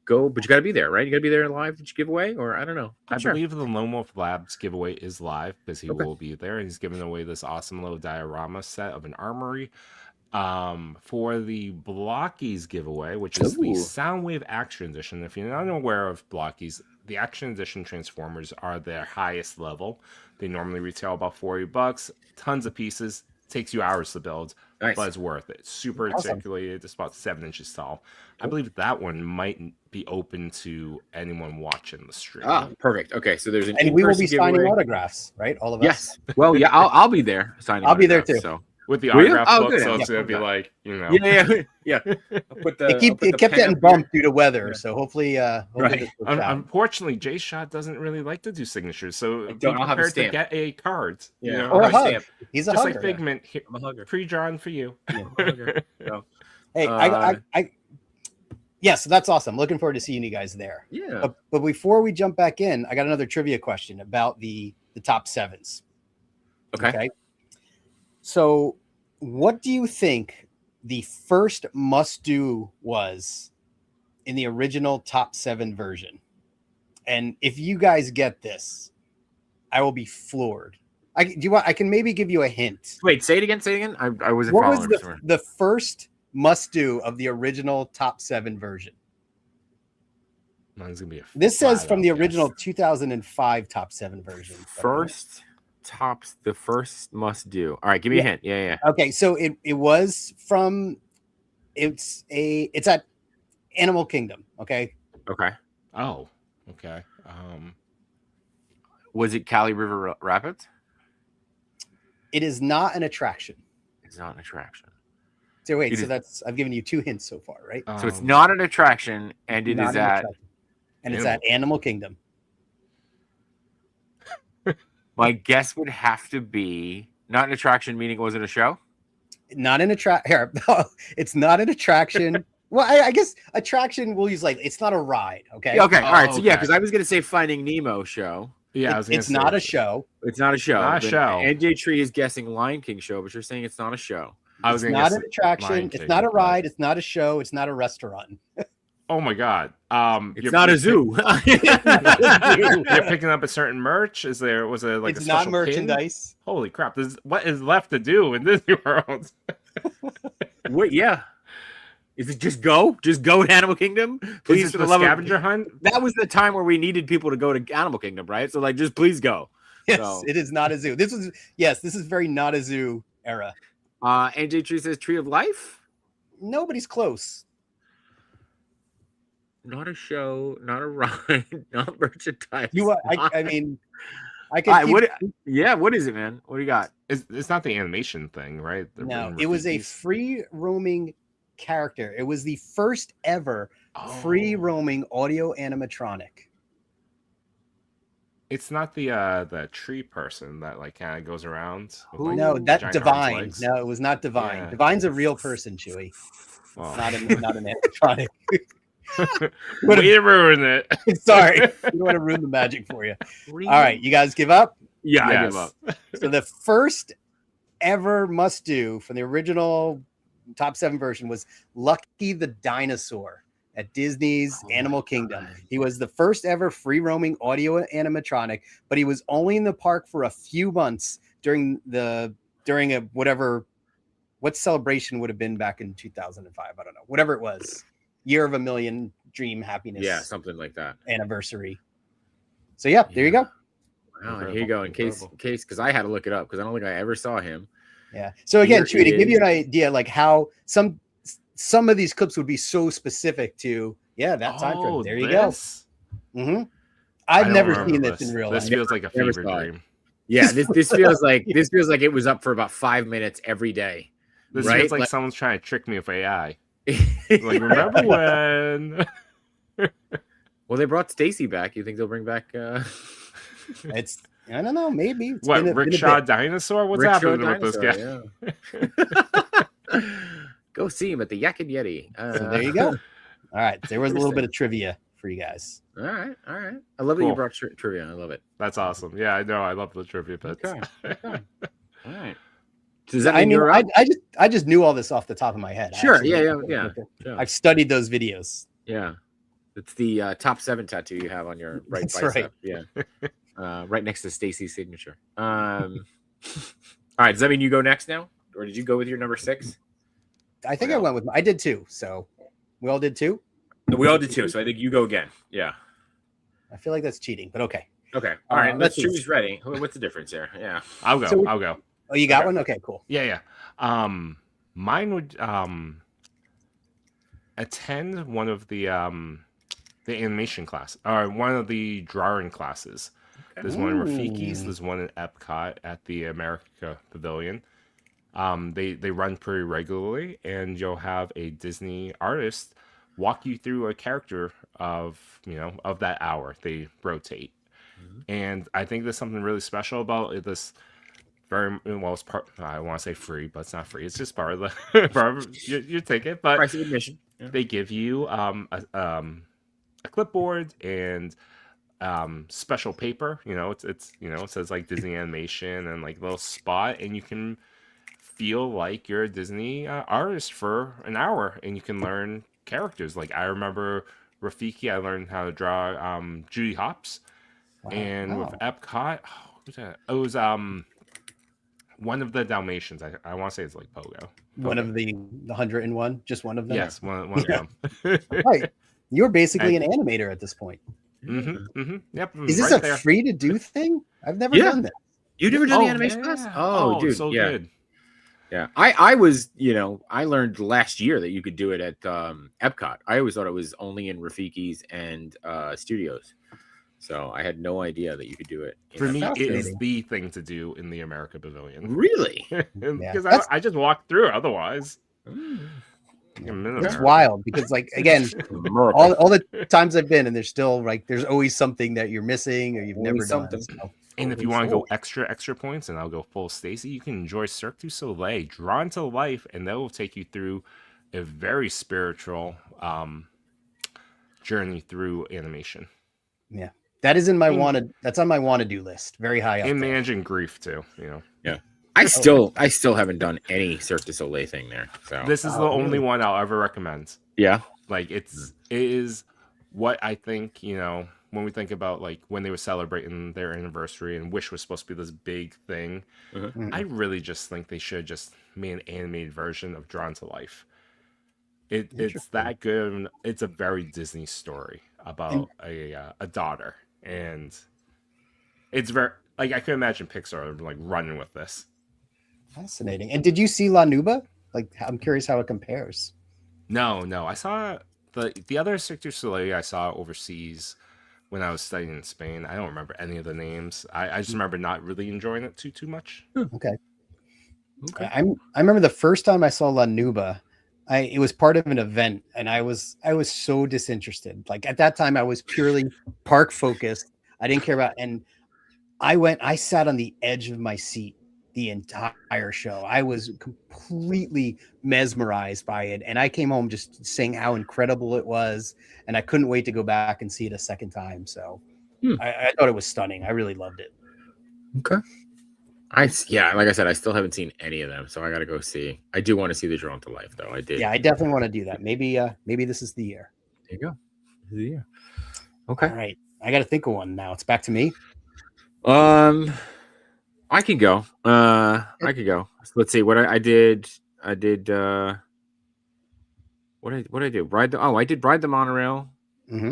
S1: go, but you got to be there, right? You got to be there live to give away, or I don't know.
S3: I believe the Lone Wolf Labs giveaway is live because he will be there. He's giving away this awesome little diorama set of an armory. For the Blockies giveaway, which is the Soundwave Action Edition. If you're not aware of Blockies, the Action Edition Transformers are their highest level. They normally retail about $40. Tons of pieces, takes you hours to build,
S1: Nice.
S3: but it's worth it. Super
S2: Awesome.
S3: articulated. It's about 7 inches tall. I
S2: Cool.
S3: believe that one might be open to anyone watching the stream.
S1: Ah, perfect. Okay, so there's an
S2: And we will be
S1: in-person
S2: signing
S1: giveaway.
S2: autographs, right? All of us.
S1: Yes. Well, yeah, I'll be there signing.
S2: I'll be there
S1: autographs,
S2: too.
S1: So.
S3: With the
S1: Will you?
S3: autograph
S1: Oh,
S3: book,
S1: good.
S3: so
S1: Yeah,
S3: it's gonna be
S1: okay.
S3: like, you know.
S1: Yeah. I'll put the,
S2: It kept
S1: pen
S2: getting
S1: up
S2: bumped due to weather,
S1: Yeah.
S2: so hopefully,
S1: Right.
S2: this works out.
S3: Unfortunately, JShot doesn't really like to do signatures, so be
S1: I'll have a
S3: prepared to
S1: stamp.
S3: get a card.
S1: Yeah.
S3: You know?
S2: Or a
S1: I'll have
S2: hug.
S1: stamp.
S2: He's a
S3: Just
S2: hugger.
S3: like Figment, here,
S1: I'm a hugger.
S3: pre-drawn for you.
S1: Yeah, I'm a hugger. So,
S2: Hey, yeah, so that's awesome. Looking forward to seeing you guys there.
S1: yeah.
S2: But before we jump back in, I got another trivia question about the top sevens.
S1: Okay.
S2: So, what do you think the first must-do was in the original top 7 version? And if you guys get this, I will be floored. I can maybe give you a hint.
S1: Wait, say it again. I wasn't
S2: What was
S1: following. I'm sorry.
S2: the first must-do of the original top 7 version?
S3: Mine's gonna be
S2: This says from the
S3: flat-out
S2: original
S3: guess.
S2: 2005 top 7 version.
S1: The first must do. All right, give me a
S2: Yeah.
S1: hint. Yeah.
S2: Okay, so it was from it's at Animal Kingdom. Okay,
S1: Okay.
S3: Oh, okay.
S1: Was it Cali River Rapids?
S2: it is not an attraction.
S1: It's not an attraction.
S2: So wait,
S1: It
S2: so
S1: is-
S2: that's I've given you 2 hints so far, right?
S1: So it's not an attraction, and it
S2: Not
S1: is
S2: an
S1: at.
S2: attraction. And it's at Animal Kingdom.
S1: My guess would have to be not an attraction, meaning it wasn't a show.
S2: Not an attraction. Here, it's not an attraction. Well, I guess attraction we'll use like it's not a ride. Okay.
S1: Yeah, okay. All right. So yeah,
S3: okay.
S1: because I was gonna say Finding Nemo show.
S3: Yeah, I was gonna
S2: It's
S3: say
S2: not a show.
S1: It's not a show.
S3: Not a
S1: Then
S3: show.
S1: NJ Tree is guessing Lion King show, but you're saying it's not a show.
S3: I was
S2: It's
S3: gonna
S2: not
S3: guess
S2: an attraction.
S3: Lion
S2: It's
S3: King,
S2: not a
S3: but-
S2: ride. It's not a show. It's not a restaurant.
S3: Oh my god.
S1: It's not a zoo.
S3: You're picking up a certain merch. Was it like
S2: It's
S3: a
S2: not
S3: special pin?
S2: merchandise.
S3: Holy crap! What is left to do in Disney World?
S1: Wait, yeah. Is it just go? Just go to Animal Kingdom? Please,
S3: Is
S1: for
S3: it
S1: the
S3: the
S1: love of
S3: scavenger hunt?
S1: that was the time where we needed people to go to Animal Kingdom, right? So like, just please go.
S2: Yes,
S1: So-
S2: it is not a zoo. This is very not a zoo era.
S1: NJ Tree says Tree of Life.
S2: Nobody's close.
S1: Not a show, not a ride, not merchandise.
S2: I mean, I could.
S1: All right,
S2: keep-
S1: what is it, man? What do you got?
S3: It's not the animation thing, right? They're
S2: No,
S3: bringing
S2: it was a
S3: Rafiki.
S2: free roaming character. It was the first ever
S3: Oh.
S2: free roaming audio animatronic.
S3: It's not the tree person that like kind of goes around. with, like,
S2: No, that's
S3: giant arms,
S2: Divine.
S3: legs.
S2: No, it was not Divine.
S3: Yeah.
S2: Divine's a real person, Chewy.
S3: Well,
S2: Not an animatronic.
S3: way to ruin it.
S2: Sorry, we don't want to ruin the magic for you. All right, you guys give up.
S1: Yeah, I
S3: Yes.
S1: give up.
S2: So the first ever must do from the original top 7 version was Lucky the Dinosaur at Disney's Animal Kingdom. He was the first ever free roaming audio animatronic, but he was only in the park for a few months during a what celebration would have been back in 2005. I don't know, whatever it was, year of a million dream happiness
S1: Yeah, something like that.
S2: anniversary. So yeah, there you go.
S1: Wow, and here you go. In case, because I had to look it up because I don't think I ever saw him.
S2: Yeah. So again,
S1: Here
S2: Chewy, to give you
S1: is-
S2: an idea, like how some of these clips would be so specific to that time frame. There you
S3: this?
S2: go. hmm
S3: I
S2: I've
S3: don't
S2: never
S3: remember
S2: seen this in real life.
S3: This feels like a
S1: Never
S3: fever
S1: saw it.
S3: dream.
S1: Yeah, this feels like it was up for about 5 minutes every day.
S3: This
S1: Right?
S3: feels like
S1: Like-
S3: someone's trying to trick me with AI. Like, remember when?
S1: Well, they brought Stacy back. You think they'll bring back
S2: It's I don't know, maybe it's
S3: What,
S2: been a
S3: Rickshaw
S2: bit.
S3: Dinosaur? What's
S1: Rickshaw
S3: happening with this guy?
S1: Dinosaur, yeah. Go see him at the Yak and Yeti.
S2: So there you go. All right, there was a little bit of trivia for you guys.
S1: All right. I love that you
S3: Cool.
S1: brought trivia. I love it.
S3: That's awesome. Yeah, I know. I love the trivia bits.
S1: Okay. All right. So does that
S2: I
S1: mean
S2: mean,
S1: you're up?
S2: I just knew all this off the top of my head. I
S1: Sure.
S2: actually-
S1: Yeah.
S2: I've studied those videos.
S1: Yeah. It's the top 7 tattoo you have on your right
S2: That's
S1: bicep.
S2: right.
S1: Yeah. Right next to Stacy's signature. All right. Does that mean you go next now? Or did you go with your number 6?
S2: I think
S1: Yeah.
S2: I went with I did 2. So we all did 2.
S1: We all did 2. So I think you go again. Yeah.
S2: I feel like that's cheating, but okay.
S1: Okay. All right. Let's
S2: let's see.
S1: choose ready. What's the difference here? Yeah.
S3: I'll go.
S2: So-
S3: I'll go.
S2: Oh, you got
S1: Okay.
S2: one? Okay, cool.
S3: Yeah. Mine would attend one of the animation class or one of the drawing classes. There's one in Rafiki's.
S2: Ooh.
S3: There's one in Epcot at the America Pavilion. They run pretty regularly, and you'll have a Disney artist walk you through a character of of that hour. They rotate, and I think there's something really special about this. Very well, it's part. I want to say free, but it's not free. It's just part of the part of your ticket. But
S1: Price of admission. Yeah.
S3: they give you a clipboard and special paper. It's it says like Disney animation and like a little spot, and you can feel like you're a Disney artist for an hour, and you can learn characters. Like I remember Rafiki, I learned how to draw Judy Hopps, and with Epcot, who's that? It was one of the Dalmatians. I want to say it's like Pogo.
S2: One of the 101, just one of them.
S3: Yes, one of them.
S2: Right. You're basically an animator at this point.
S3: Yep.
S2: Is this
S3: right
S2: a
S3: there.
S2: free to do thing? I've never
S1: Yeah.
S2: done that.
S1: You never done the
S3: Oh,
S1: animation
S3: yeah.
S1: class? Oh, dude,
S3: so
S1: yeah.
S3: good.
S1: Yeah, I was, I learned last year that you could do it at Epcot. I always thought it was only in Rafiki's and studios, so I had no idea that you could do it.
S3: For me, it is
S2: fascinating.
S3: the thing to do in the America Pavilion.
S1: Really?
S3: Because
S2: that's-
S3: I just walked through otherwise.
S2: It's wild because, like, again, all the times I've been, and there's still like there's always something that you're missing or you've
S1: Always
S2: never
S1: something.
S2: done. So.
S3: And if you want to go extra points, and I'll go full Stacy, you can enjoy Cirque du Soleil, Drawn to Life, and that will take you through a very spiritual journey through animation.
S2: Yeah, that is in my wanted. That's on my want to do list. Very high up.
S3: And
S2: there.
S3: managing grief too.
S1: Yeah, I still haven't done any Cirque du Soleil thing there. So
S3: This is the only one I'll ever recommend.
S1: yeah,
S3: Like it is what I think, when we think about like when they were celebrating their anniversary and Wish was supposed to be this big thing, I really just think they should just made an animated version of Drawn to Life. It's that good. It's a very Disney story about a daughter, and it's very like I could imagine Pixar like running with this.
S2: Fascinating. And did you see La Nuba? Like, I'm curious how it compares.
S3: No, I saw the other Cirque du Soleil I saw overseas when I was studying in Spain. I don't remember any of the names. I just remember not really enjoying it too much.
S2: Okay. I remember the first time I saw La Nuba, it was part of an event, and I was so disinterested. Like at that time, I was purely park focused. I didn't care about, and I sat on the edge of my seat the entire show. I was completely mesmerized by it, and I came home just saying how incredible it was, and I couldn't wait to go back and see it a second time. So I thought it was stunning. I really loved it.
S1: Okay. Like I said, I still haven't seen any of them, so I got to go see. I do want to see the Drawn to Life, though. I did.
S2: Yeah, I definitely want to do that. Maybe this is the year.
S1: There you go. This is the year. Okay.
S2: All right, I got to think of one now. It's back to me.
S1: I can go. I could go. So let's see what I did. I did. What I do? I did ride the monorail,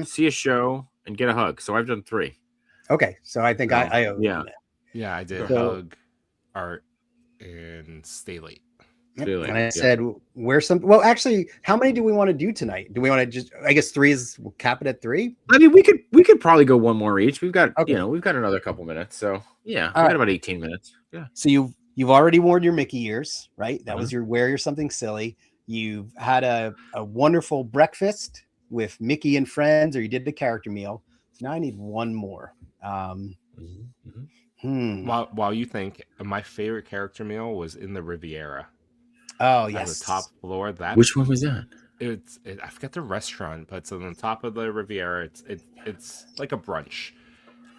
S1: see a show, and get a hug. So I've done 3.
S2: Okay, so I think I owe
S1: yeah.
S2: that.
S3: Yeah, I did
S2: So-
S3: hug, art, and stay late.
S2: Yep.
S1: Really?
S2: And I
S1: Yeah.
S2: said, "Where's some?" Well, actually, how many do we want to do tonight? Do we want to just? I guess 3 is. We'll cap it at 3.
S1: I mean, we could probably go one more each. We've got
S2: Okay.
S1: we've got another couple minutes. So yeah,
S2: All
S1: we
S2: right.
S1: got about 18 minutes. Yeah.
S2: So you've already worn your Mickey ears, right? That was your wear your something silly. You've had a wonderful breakfast with Mickey and friends, or you did the character meal. So now I need one more.
S3: While you think, my favorite character meal was in the Riviera.
S2: Oh
S3: On
S2: yes,
S3: the top floor.
S1: Which one was that?
S3: I forget the restaurant, but it's on the top of the Riviera. It's like a brunch,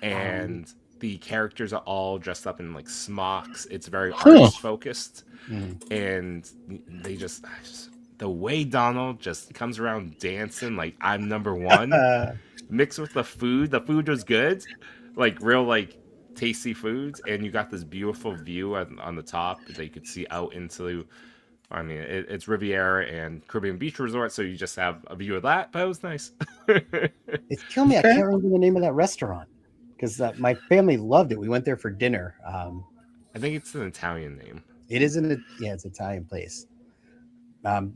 S3: and the characters are all dressed up in like smocks. It's very artist focused, and they just the way Donald just comes around dancing like I'm number one, mixed with the food. The food was good, like real like tasty foods, and you got this beautiful view on the top that you could see out into. I mean, it's Riviera and Caribbean Beach Resort, so you just have a view of that. But it was nice.
S2: It's killing me. I can't remember the name of that restaurant because my family loved it. We went there for dinner.
S3: I think it's an Italian name.
S2: It isn't. Yeah, it's an Italian place. And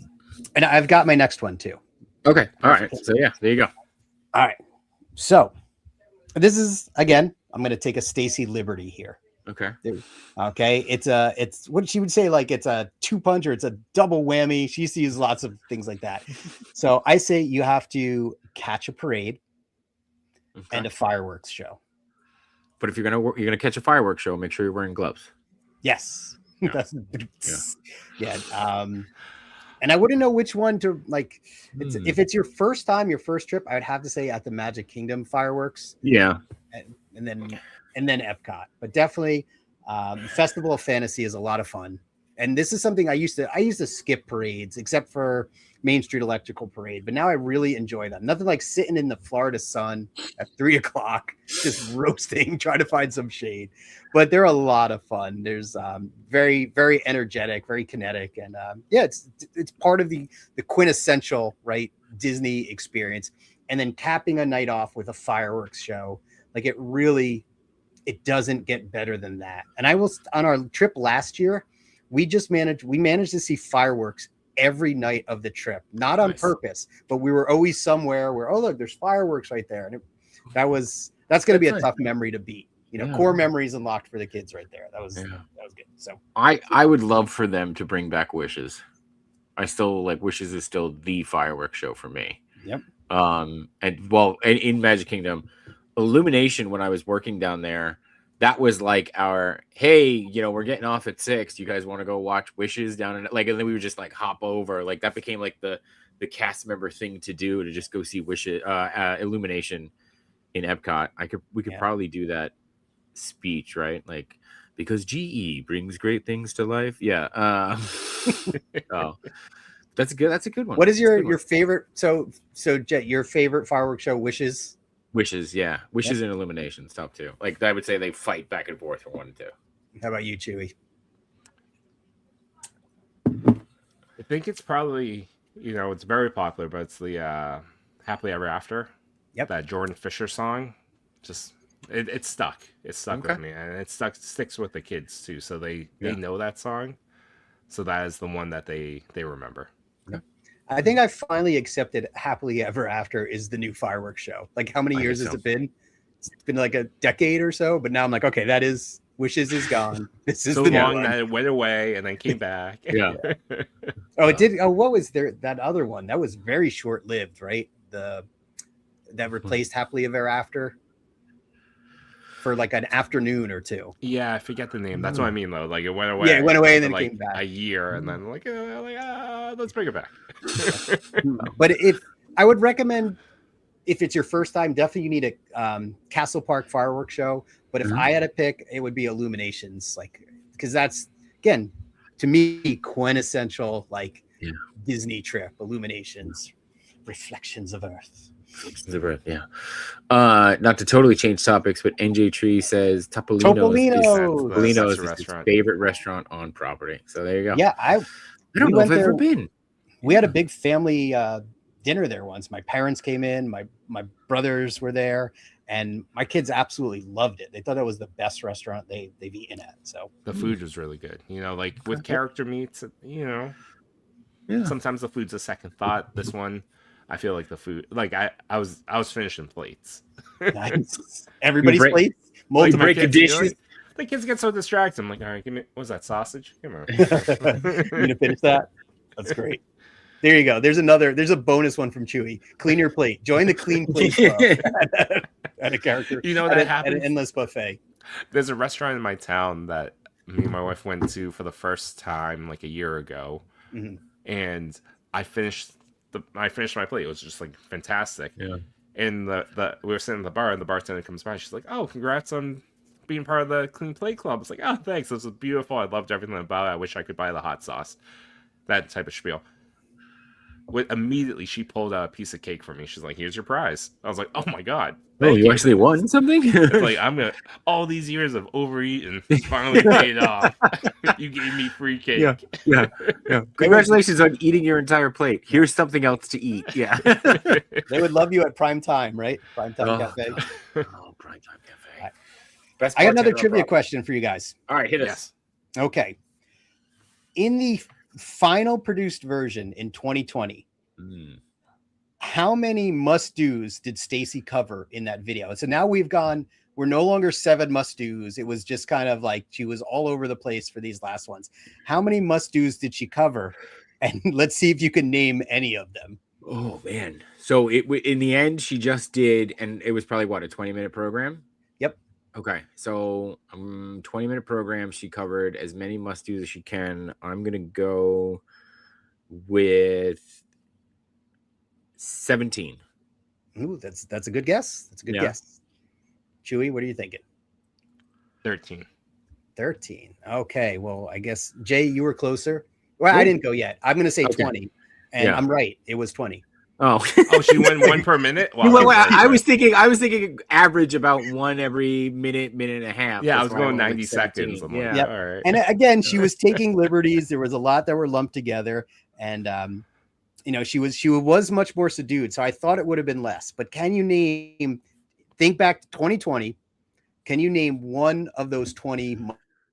S2: I've got my next one too.
S1: Okay. All right. So yeah, there you go.
S2: All right. So this is again. I'm going to take a Stacy liberty here.
S1: Okay.
S2: Okay. It's what she would say, like it's a 2-punch or it's a double whammy. She sees lots of things like that. So I say you have to catch a parade and a fireworks show.
S1: But if you're gonna catch a fireworks show, make sure you're wearing gloves.
S2: Yes.
S1: Yeah.
S2: That's, yeah. And I wouldn't know which one to like. If it's your first time, your first trip, I would have to say at the Magic Kingdom fireworks.
S1: Yeah.
S2: And then Epcot, but definitely Festival of Fantasy is a lot of fun. And this is something I used to skip parades except for Main Street Electrical Parade, but now I really enjoy them. Nothing like sitting in the Florida sun at 3:00, just roasting, trying to find some shade. But they're a lot of fun. There's very, very energetic, very kinetic, and it's part of the quintessential Disney experience. And then capping a night off with a fireworks show, like it doesn't get better than that. And I will, on our trip last year, we managed to see fireworks every night of the trip, not on purpose, but we were always somewhere where, oh, look, there's fireworks right there. And that's going to be a tough memory to beat. Core memories unlocked for the kids right there. That was good. So
S1: I would love for them to bring back Wishes. I still Wishes is still the fireworks show for me.
S2: Yep.
S1: And in Magic Kingdom, Illumination, when I was working down there, that was like our, hey, we're getting off at 6. You guys want to go watch Wishes down in and then we would just hop over. That became the cast member thing to do, to just go see Wishes, Illumination in Epcot. We could probably do that speech, right? Because GE brings great things to life. Yeah. Oh, that's a good one.
S2: What is your favorite? So Jet, your favorite fireworks show, Wishes?
S1: Wishes, yeah. Wishes and Illuminations, top 2. I would say they fight back and forth for 1 and 2.
S2: How about you, Chewy?
S3: I think it's probably, it's very popular, but it's the Happily Ever After.
S2: Yep.
S3: That Jordan Fisher song. Just it's stuck. It stuck with me, and it sticks with the kids too. So they know that song. So that is the one that they remember.
S2: Yeah. I think I finally accepted Happily Ever After is the new fireworks show. How many years has it been? It's been a decade or so, but now I'm like, okay, that is Wishes is gone. This is
S3: so
S2: the
S3: long
S2: new one.
S3: that it went away and then came back.
S1: Yeah.
S2: Oh, it did. Oh, what was there? That other one that was very short lived, right? That replaced Happily Ever After for an afternoon or 2.
S3: Yeah, I forget the name. That's what I mean, though. It went away.
S2: Yeah, it went away and then it came back
S3: a year, and then let's bring it back.
S2: But if I would recommend, if it's your first time, definitely you need a Castle Park fireworks show. But if I had to pick, it would be Illuminations, because that's again to me quintessential Disney trip. Illuminations, reflections of Earth.
S1: Yeah. Not to totally change topics, but NJ Tree says Topolino's is his favorite restaurant on property. So there you go.
S2: Yeah, I
S1: don't know if I've ever been.
S2: We had a big family dinner there once. My parents came in, my brothers were there, and my kids absolutely loved it. They thought it was the best restaurant they've eaten at. So
S3: the food was really good. With character meats, sometimes the food's a second thought. This one, I feel like the food, I was finishing plates.
S2: Nice. Everybody's plates. Multiple
S1: dishes.
S3: The kids get so distracted. I'm like, all right, give me. What was that, sausage? Come on.
S2: You gonna finish that? That's great. There you go. There's a bonus one from Chewy. Clean your plate. Join the clean plate club at a character.
S3: That happens
S2: at an endless buffet.
S3: There's a restaurant in my town that me and my wife went to for the first time a year ago, and I finished my plate. It was just fantastic.
S1: Yeah.
S3: And we were sitting at the bar, and the bartender comes by. She's like, "Oh, congrats on being part of the Clean Plate Club." It's like, "Oh, thanks. This was beautiful. I loved everything about it. I wish I could buy the hot sauce." That type of spiel. Immediately, she pulled out a piece of cake for me. She's like, "Here's your prize." I was like, "Oh my god!"
S1: Oh, you actually won something?
S3: It's all these years of overeating finally paid off. You gave me free cake.
S1: Yeah. Congratulations on eating your entire plate. Here's something else to eat. Yeah.
S2: They would love you at Prime Time, right? Prime Time Cafe.
S1: Oh, Prime Time Cafe. Best
S2: I got another
S1: bartender
S2: trivia
S1: abroad.
S2: question for you guys.
S1: All right, hit us.
S3: Yes.
S2: Okay. In the final produced version in 2020, how many must-dos did Stacy cover in that video? And so now we're no longer 7 must-dos. It was just kind of like she was all over the place for these last ones. How many must-dos did she cover? And let's see if you can name any of them.
S1: Oh man! So in the end, she just did, and it was probably what, a 20-minute program.
S2: Yep.
S1: Okay, so 20-minute program. She covered as many must-dos as she can. I'm gonna go with 17.
S2: Ooh, that's a good guess. That's a good guess. Chewy, what are you thinking?
S3: 13.
S2: 13. Okay, well, I guess Jay, you were closer. Well, I didn't go yet. I'm going to say 20, and I'm right. It was 20.
S1: Oh,
S3: she went 1 per minute. Wow,
S1: I was thinking average about 1 every minute and a half.
S3: Yeah,
S1: That's
S3: I was
S1: why
S3: going
S1: went
S3: 90 seconds.
S1: All
S3: right.
S2: And again, she was taking liberties. There was a lot that were lumped together, and she was much more subdued. So I thought it would have been less. But can you name? Think back to 2020. Can you name one of those 20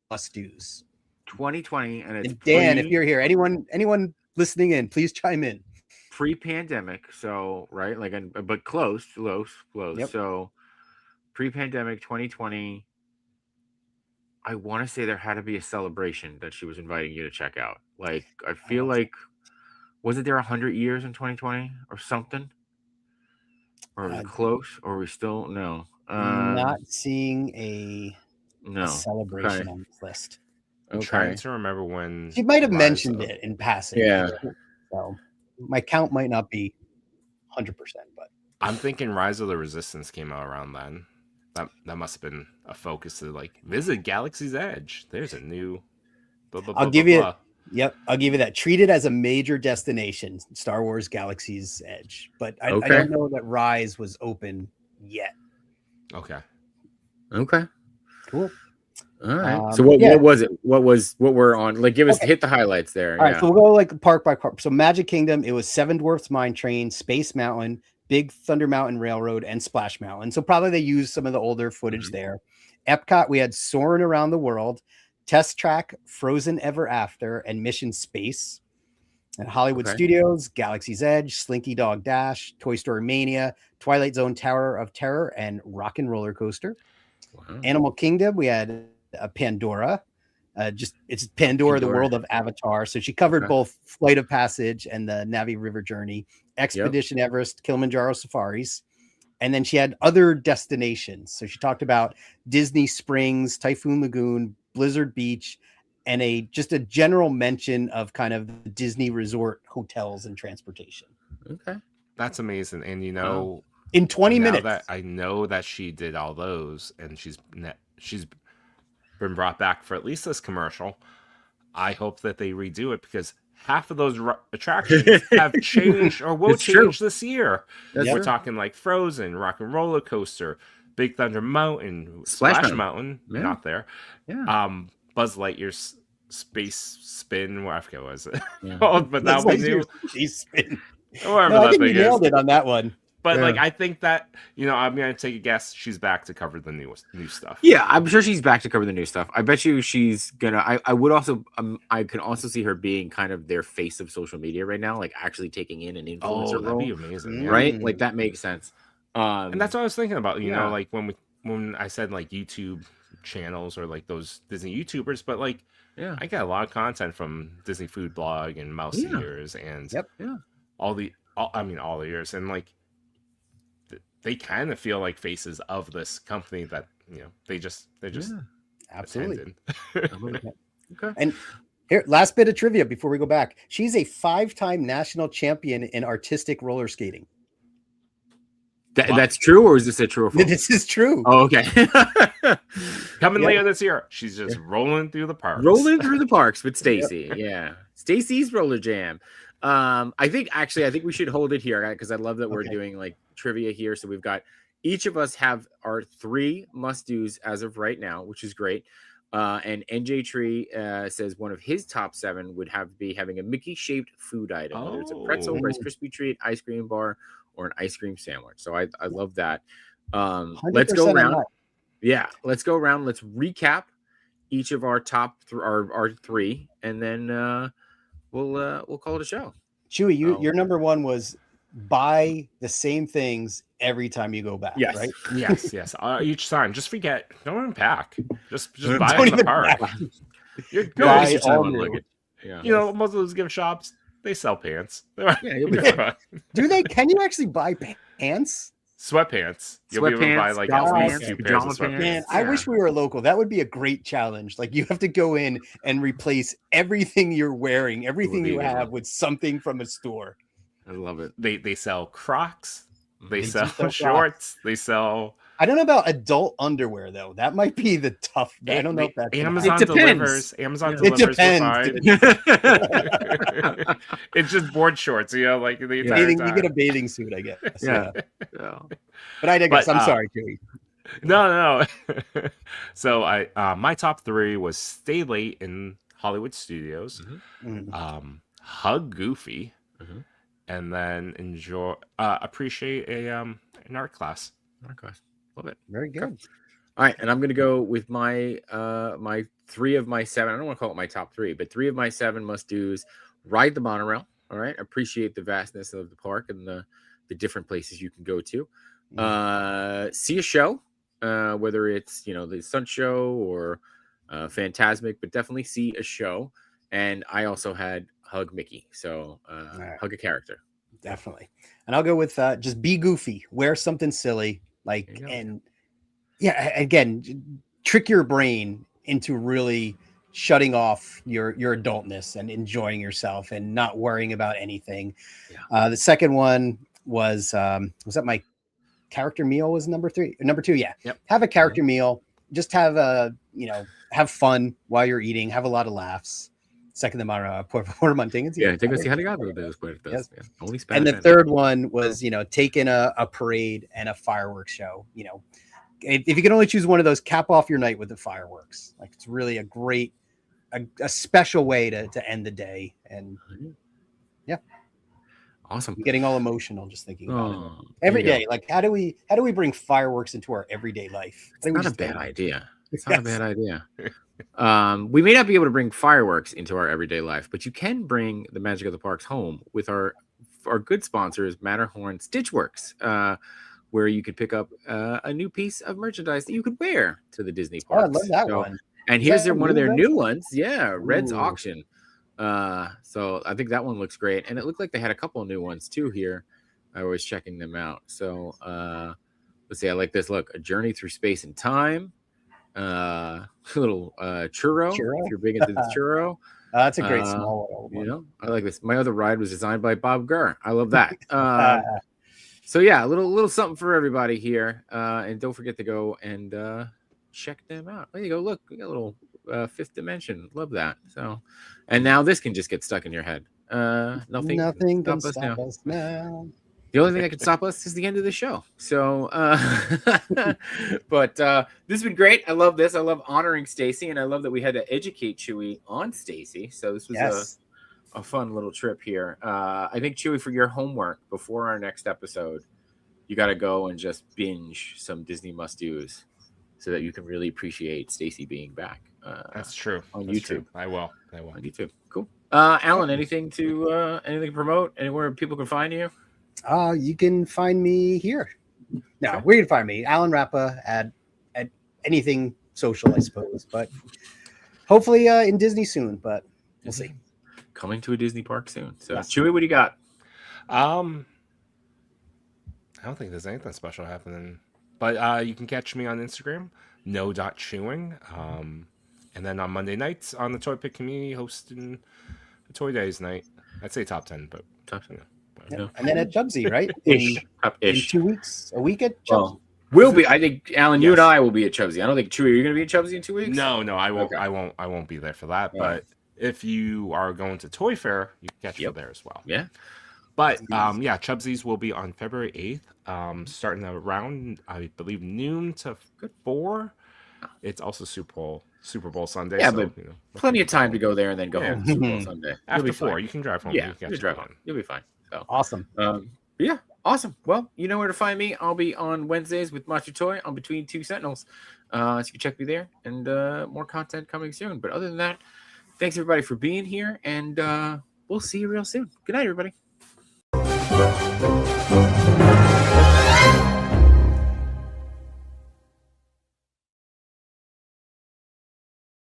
S2: must-dos?
S1: 2020, and
S2: Dan, if you're here, anyone listening in, please chime in.
S1: Pre-pandemic, so right, but close.
S2: Yep.
S1: So pre-pandemic 2020, I want to say there had to be a celebration that she was inviting you to check out. Like, I feel like, wasn't there 100 years in 2020 or something? Or close? Or we still no?
S2: Not seeing a celebration on this list.
S3: I'm trying to remember when
S2: she might have mentioned it in passing.
S1: Yeah.
S2: So my count might not be 100%, but
S3: I'm thinking Rise of the Resistance came out around then. That must have been a focus to visit Galaxy's Edge. There's a new.
S2: I'll give you that. Treat it as a major destination, Star Wars Galaxy's Edge. But I don't know that Rise was open yet.
S3: Okay.
S2: Cool.
S1: All right. So what was it? What we're on? Hit the highlights there.
S2: All right. So we'll go park by park. So Magic Kingdom, it was Seven Dwarfs Mine Train, Space Mountain, Big Thunder Mountain Railroad, and Splash Mountain. So probably they used some of the older footage there. Epcot, we had Soarin' Around the World, Test Track, Frozen Ever After, and Mission Space. And Hollywood Studios, Galaxy's Edge, Slinky Dog Dash, Toy Story Mania, Twilight Zone Tower of Terror, and Rock and Roller Coaster. Wow. Animal Kingdom, we had Pandora. It's Pandora, the world of Avatar. So she covered both Flight of Passage and the Navi River Journey, Expedition Everest, Kilimanjaro Safaris. And then she had other destinations. So she talked about Disney Springs, Typhoon Lagoon, Blizzard Beach, and just a general mention of kind of the Disney resort hotels and transportation.
S3: Okay. That's amazing. And
S2: in 20 minutes.
S3: I know that she did all those, and she's been brought back for at least this commercial. I hope that they redo it because half of those attractions have changed or will change this year. We're talking like Frozen, Rock and Roller Coaster, Big Thunder Mountain, Splash Mountain, not there. Yeah. Buzz Lightyear's Space Spin, I forget what was it. But that was new.
S2: Space Spin.
S3: Whatever
S2: I think you nailed it on that one.
S3: But I think that I'm gonna take a guess. She's back to cover the new stuff.
S1: Yeah, I'm sure she's back to cover the new stuff. I bet you she's gonna. I would also. I can also see her being kind of their face of social media right now, like actually taking in an influencer role.
S3: That'd be amazing,
S1: right? Like that makes sense.
S3: And that's what I was thinking about. You know, like when I said like YouTube channels or like those Disney YouTubers, but like I get a lot of content from Disney Food Blog and Mouse Ears and all the years, and like they kind of feel like faces of this company that they're just
S2: absolutely.
S1: Okay.
S2: And here, last bit of trivia before we go back. She's a 5-time national champion in artistic roller skating.
S1: That's true, or is this a true or false?
S2: This is true.
S1: Oh, okay.
S3: Coming later this year, she's just rolling through the parks.
S1: Rolling through the parks with Stacy. Yeah. Stacy's Roller Jam. I think we should hold it here because I love that we're doing like trivia here. So we've got each of us have our 3 must-dos as of right now, which is great. And NJ Tree says one of his top 7 would be having a Mickey-shaped food item, whether it's a pretzel, Rice Krispie treat, ice cream bar, or an ice cream sandwich. So I love that. Let's go around. Yeah, let's go around. Let's recap each of our top our three, and then we'll call it a show.
S2: Chewy, your number one was buy the same things every time you go back,
S1: Yes.
S2: right?
S3: Yes. Each time, just forget. Don't unpack. Just
S1: Don't
S3: buy it in the
S2: even
S3: park.
S2: pack.
S3: You're good.
S2: Buy
S1: Waste your time
S2: all
S1: on
S2: new.
S1: luggage. Yeah.
S3: You know, most of those gift shops, they sell pants.
S1: Yeah, you'll be
S3: You're
S1: fine.
S3: fine.
S2: Do they? Can you actually buy pants?
S3: Sweatpants. You'll be able to buy
S1: Sweatpants,
S3: like
S1: golf
S3: at least
S2: pants,
S3: 2 pairs of
S1: pajama
S3: sweatpants.
S1: pants.
S2: Man, I
S1: Yeah.
S2: wish we were local. That would be a great challenge. Like you have to go in and replace everything you're wearing, everything
S1: be
S2: you
S1: a good
S2: have
S1: one.
S2: with something from a store.
S1: I love it.
S3: They sell Crocs. They
S2: They do
S3: sell
S2: sell Crocs.
S3: shorts. They sell.
S2: I don't know about adult underwear though. That might be the tough. I don't know if that's
S3: Amazon
S1: It depends.
S3: delivers. Amazon
S1: Yeah.
S2: It
S3: delivers.
S2: depends.
S3: It's just board shorts, like the entire
S2: bathing.
S3: time.
S2: You get a bathing suit, I guess.
S1: Yeah.
S2: But I digress.
S3: But,
S2: I'm sorry, Chewy.
S3: No. So my top 3 was Stay Late in Hollywood Studios, Hug Goofy,
S1: Mhm.
S3: and then appreciate an art class.
S1: Okay. Love it.
S2: Very good.
S1: All right, and I'm gonna go with my my 3 of my 7. I don't want to call it my top 3, but 3 of my 7 must do's: ride the monorail. All right, appreciate the vastness of the park and the different places you can go to. See a show, whether it's the Stunt Show or Phantasmic, but definitely see a show. And I also had hug Mickey, so
S2: right.
S1: hug a character.
S2: Definitely. And I'll go with just be goofy, wear something silly,
S1: There you go.
S2: and again, trick your brain into really shutting off your adultness and enjoying yourself and not worrying about anything. The second one was that my character meal was number 3, number 2. Yeah.
S3: Yep.
S2: Have a character meal. Just have have fun while you're eating. Have a lot of laughs. Second, the por mantengas.
S1: Yeah, tengo si cargado de los puertos.
S2: Yes.
S1: Yeah. Only
S2: And
S1: Spanish.
S2: the third one was, taking a parade and a fireworks show. If you can only choose one of those, cap off your night with the fireworks. Like it's really a great, a special way to end the day. And
S1: Awesome.
S2: I'm getting all emotional just thinking about it.
S1: Oh,
S2: Every
S1: there you
S2: day, like how do we bring fireworks into our everyday life?
S1: It's not a bad idea. It's not a bad idea. We may not be able to bring fireworks into our everyday life, but you can bring the magic of the parks home with our good sponsors, Matterhorn Stitchworks, where you could pick up a new piece of merchandise that you could wear to the Disney
S2: Oh, I
S1: parks.
S2: love that one.
S1: And
S2: Is
S1: here's
S2: that
S1: one of their
S2: Red?
S1: new ones. Yeah, Red's
S2: Ooh.
S1: auction. So I think that one looks great. And it looked like they had a couple of new ones too here. I was checking them out. So let's see. I like this. Look, a journey through space and time. Little churro. If you're big into the churro.
S2: That's a great small one.
S1: I like this. My other ride was designed by Bob Gurr. I love that. So yeah, a little something for everybody here. And don't forget to go and check them out. There you go. Look, we got a little Fifth Dimension. Love that. So, and now this can just get stuck in your head. Nothing
S2: can
S1: stop
S2: stop us now.
S1: The only thing that can stop us is the end of the show. So, but this has been great. I love this. I love honoring Stacy, and I love that we had to educate Chewy on Stacy. So this was a fun little trip here. I think, Chewy, for your homework before our next episode, you got to go and just binge some Disney must-dos so that you can really appreciate Stacy being back.
S3: That's true.
S1: On
S3: That's
S1: YouTube.
S3: True. I will.
S1: On YouTube. Cool. Alan, anything to promote? Anywhere people can find you?
S2: You can find me here. No, where you can find me, Alan Rappa at anything social, I suppose. But hopefully in Disney soon. But we'll see.
S1: Coming to a Disney park soon. So,
S2: Yes.
S1: Chewy, what do you got?
S3: I don't think there's anything special happening, but you can catch me on Instagram, no.chewing. And then on Monday nights on the Toy Pick community hosting the Toy Days night. I'd say top 10, but
S1: Top 10.
S2: Yeah. And then at Chubsy, right?
S1: Ish.
S2: In 2 weeks, a week at Chubsy.
S1: Well, we'll be. I think, Alan, you
S3: Yes.
S1: and I will be at Chubsy. I don't think, Chewy, are you going to be at Chubsy in 2 weeks?
S3: no, I won't.
S1: Okay.
S3: I won't be there for that.
S1: Yeah.
S3: But if you are going to Toy Fair, you can catch me
S1: Yep.
S3: there as well.
S1: Yeah.
S3: But Chubsy's will be on February 8th, starting around, I believe, noon to 4. It's also Super Bowl Sunday.
S1: Yeah,
S3: so,
S1: but plenty of time to go there and then go home Super Bowl Sunday. You'll
S3: After
S1: be
S3: 4,
S1: fine.
S3: you can drive home.
S1: Yeah,
S3: you can
S1: you
S3: catch
S1: drive
S3: me
S1: home. You'll be fine. So,
S2: Awesome.
S1: yeah, Awesome. Well, you know where to find me. I'll be on Wednesdays with Macho Toy on Between Two Sentinels. So you can check me there, and more content coming soon. But other than that, thanks everybody for being here, and we'll see you real soon. Good night, everybody.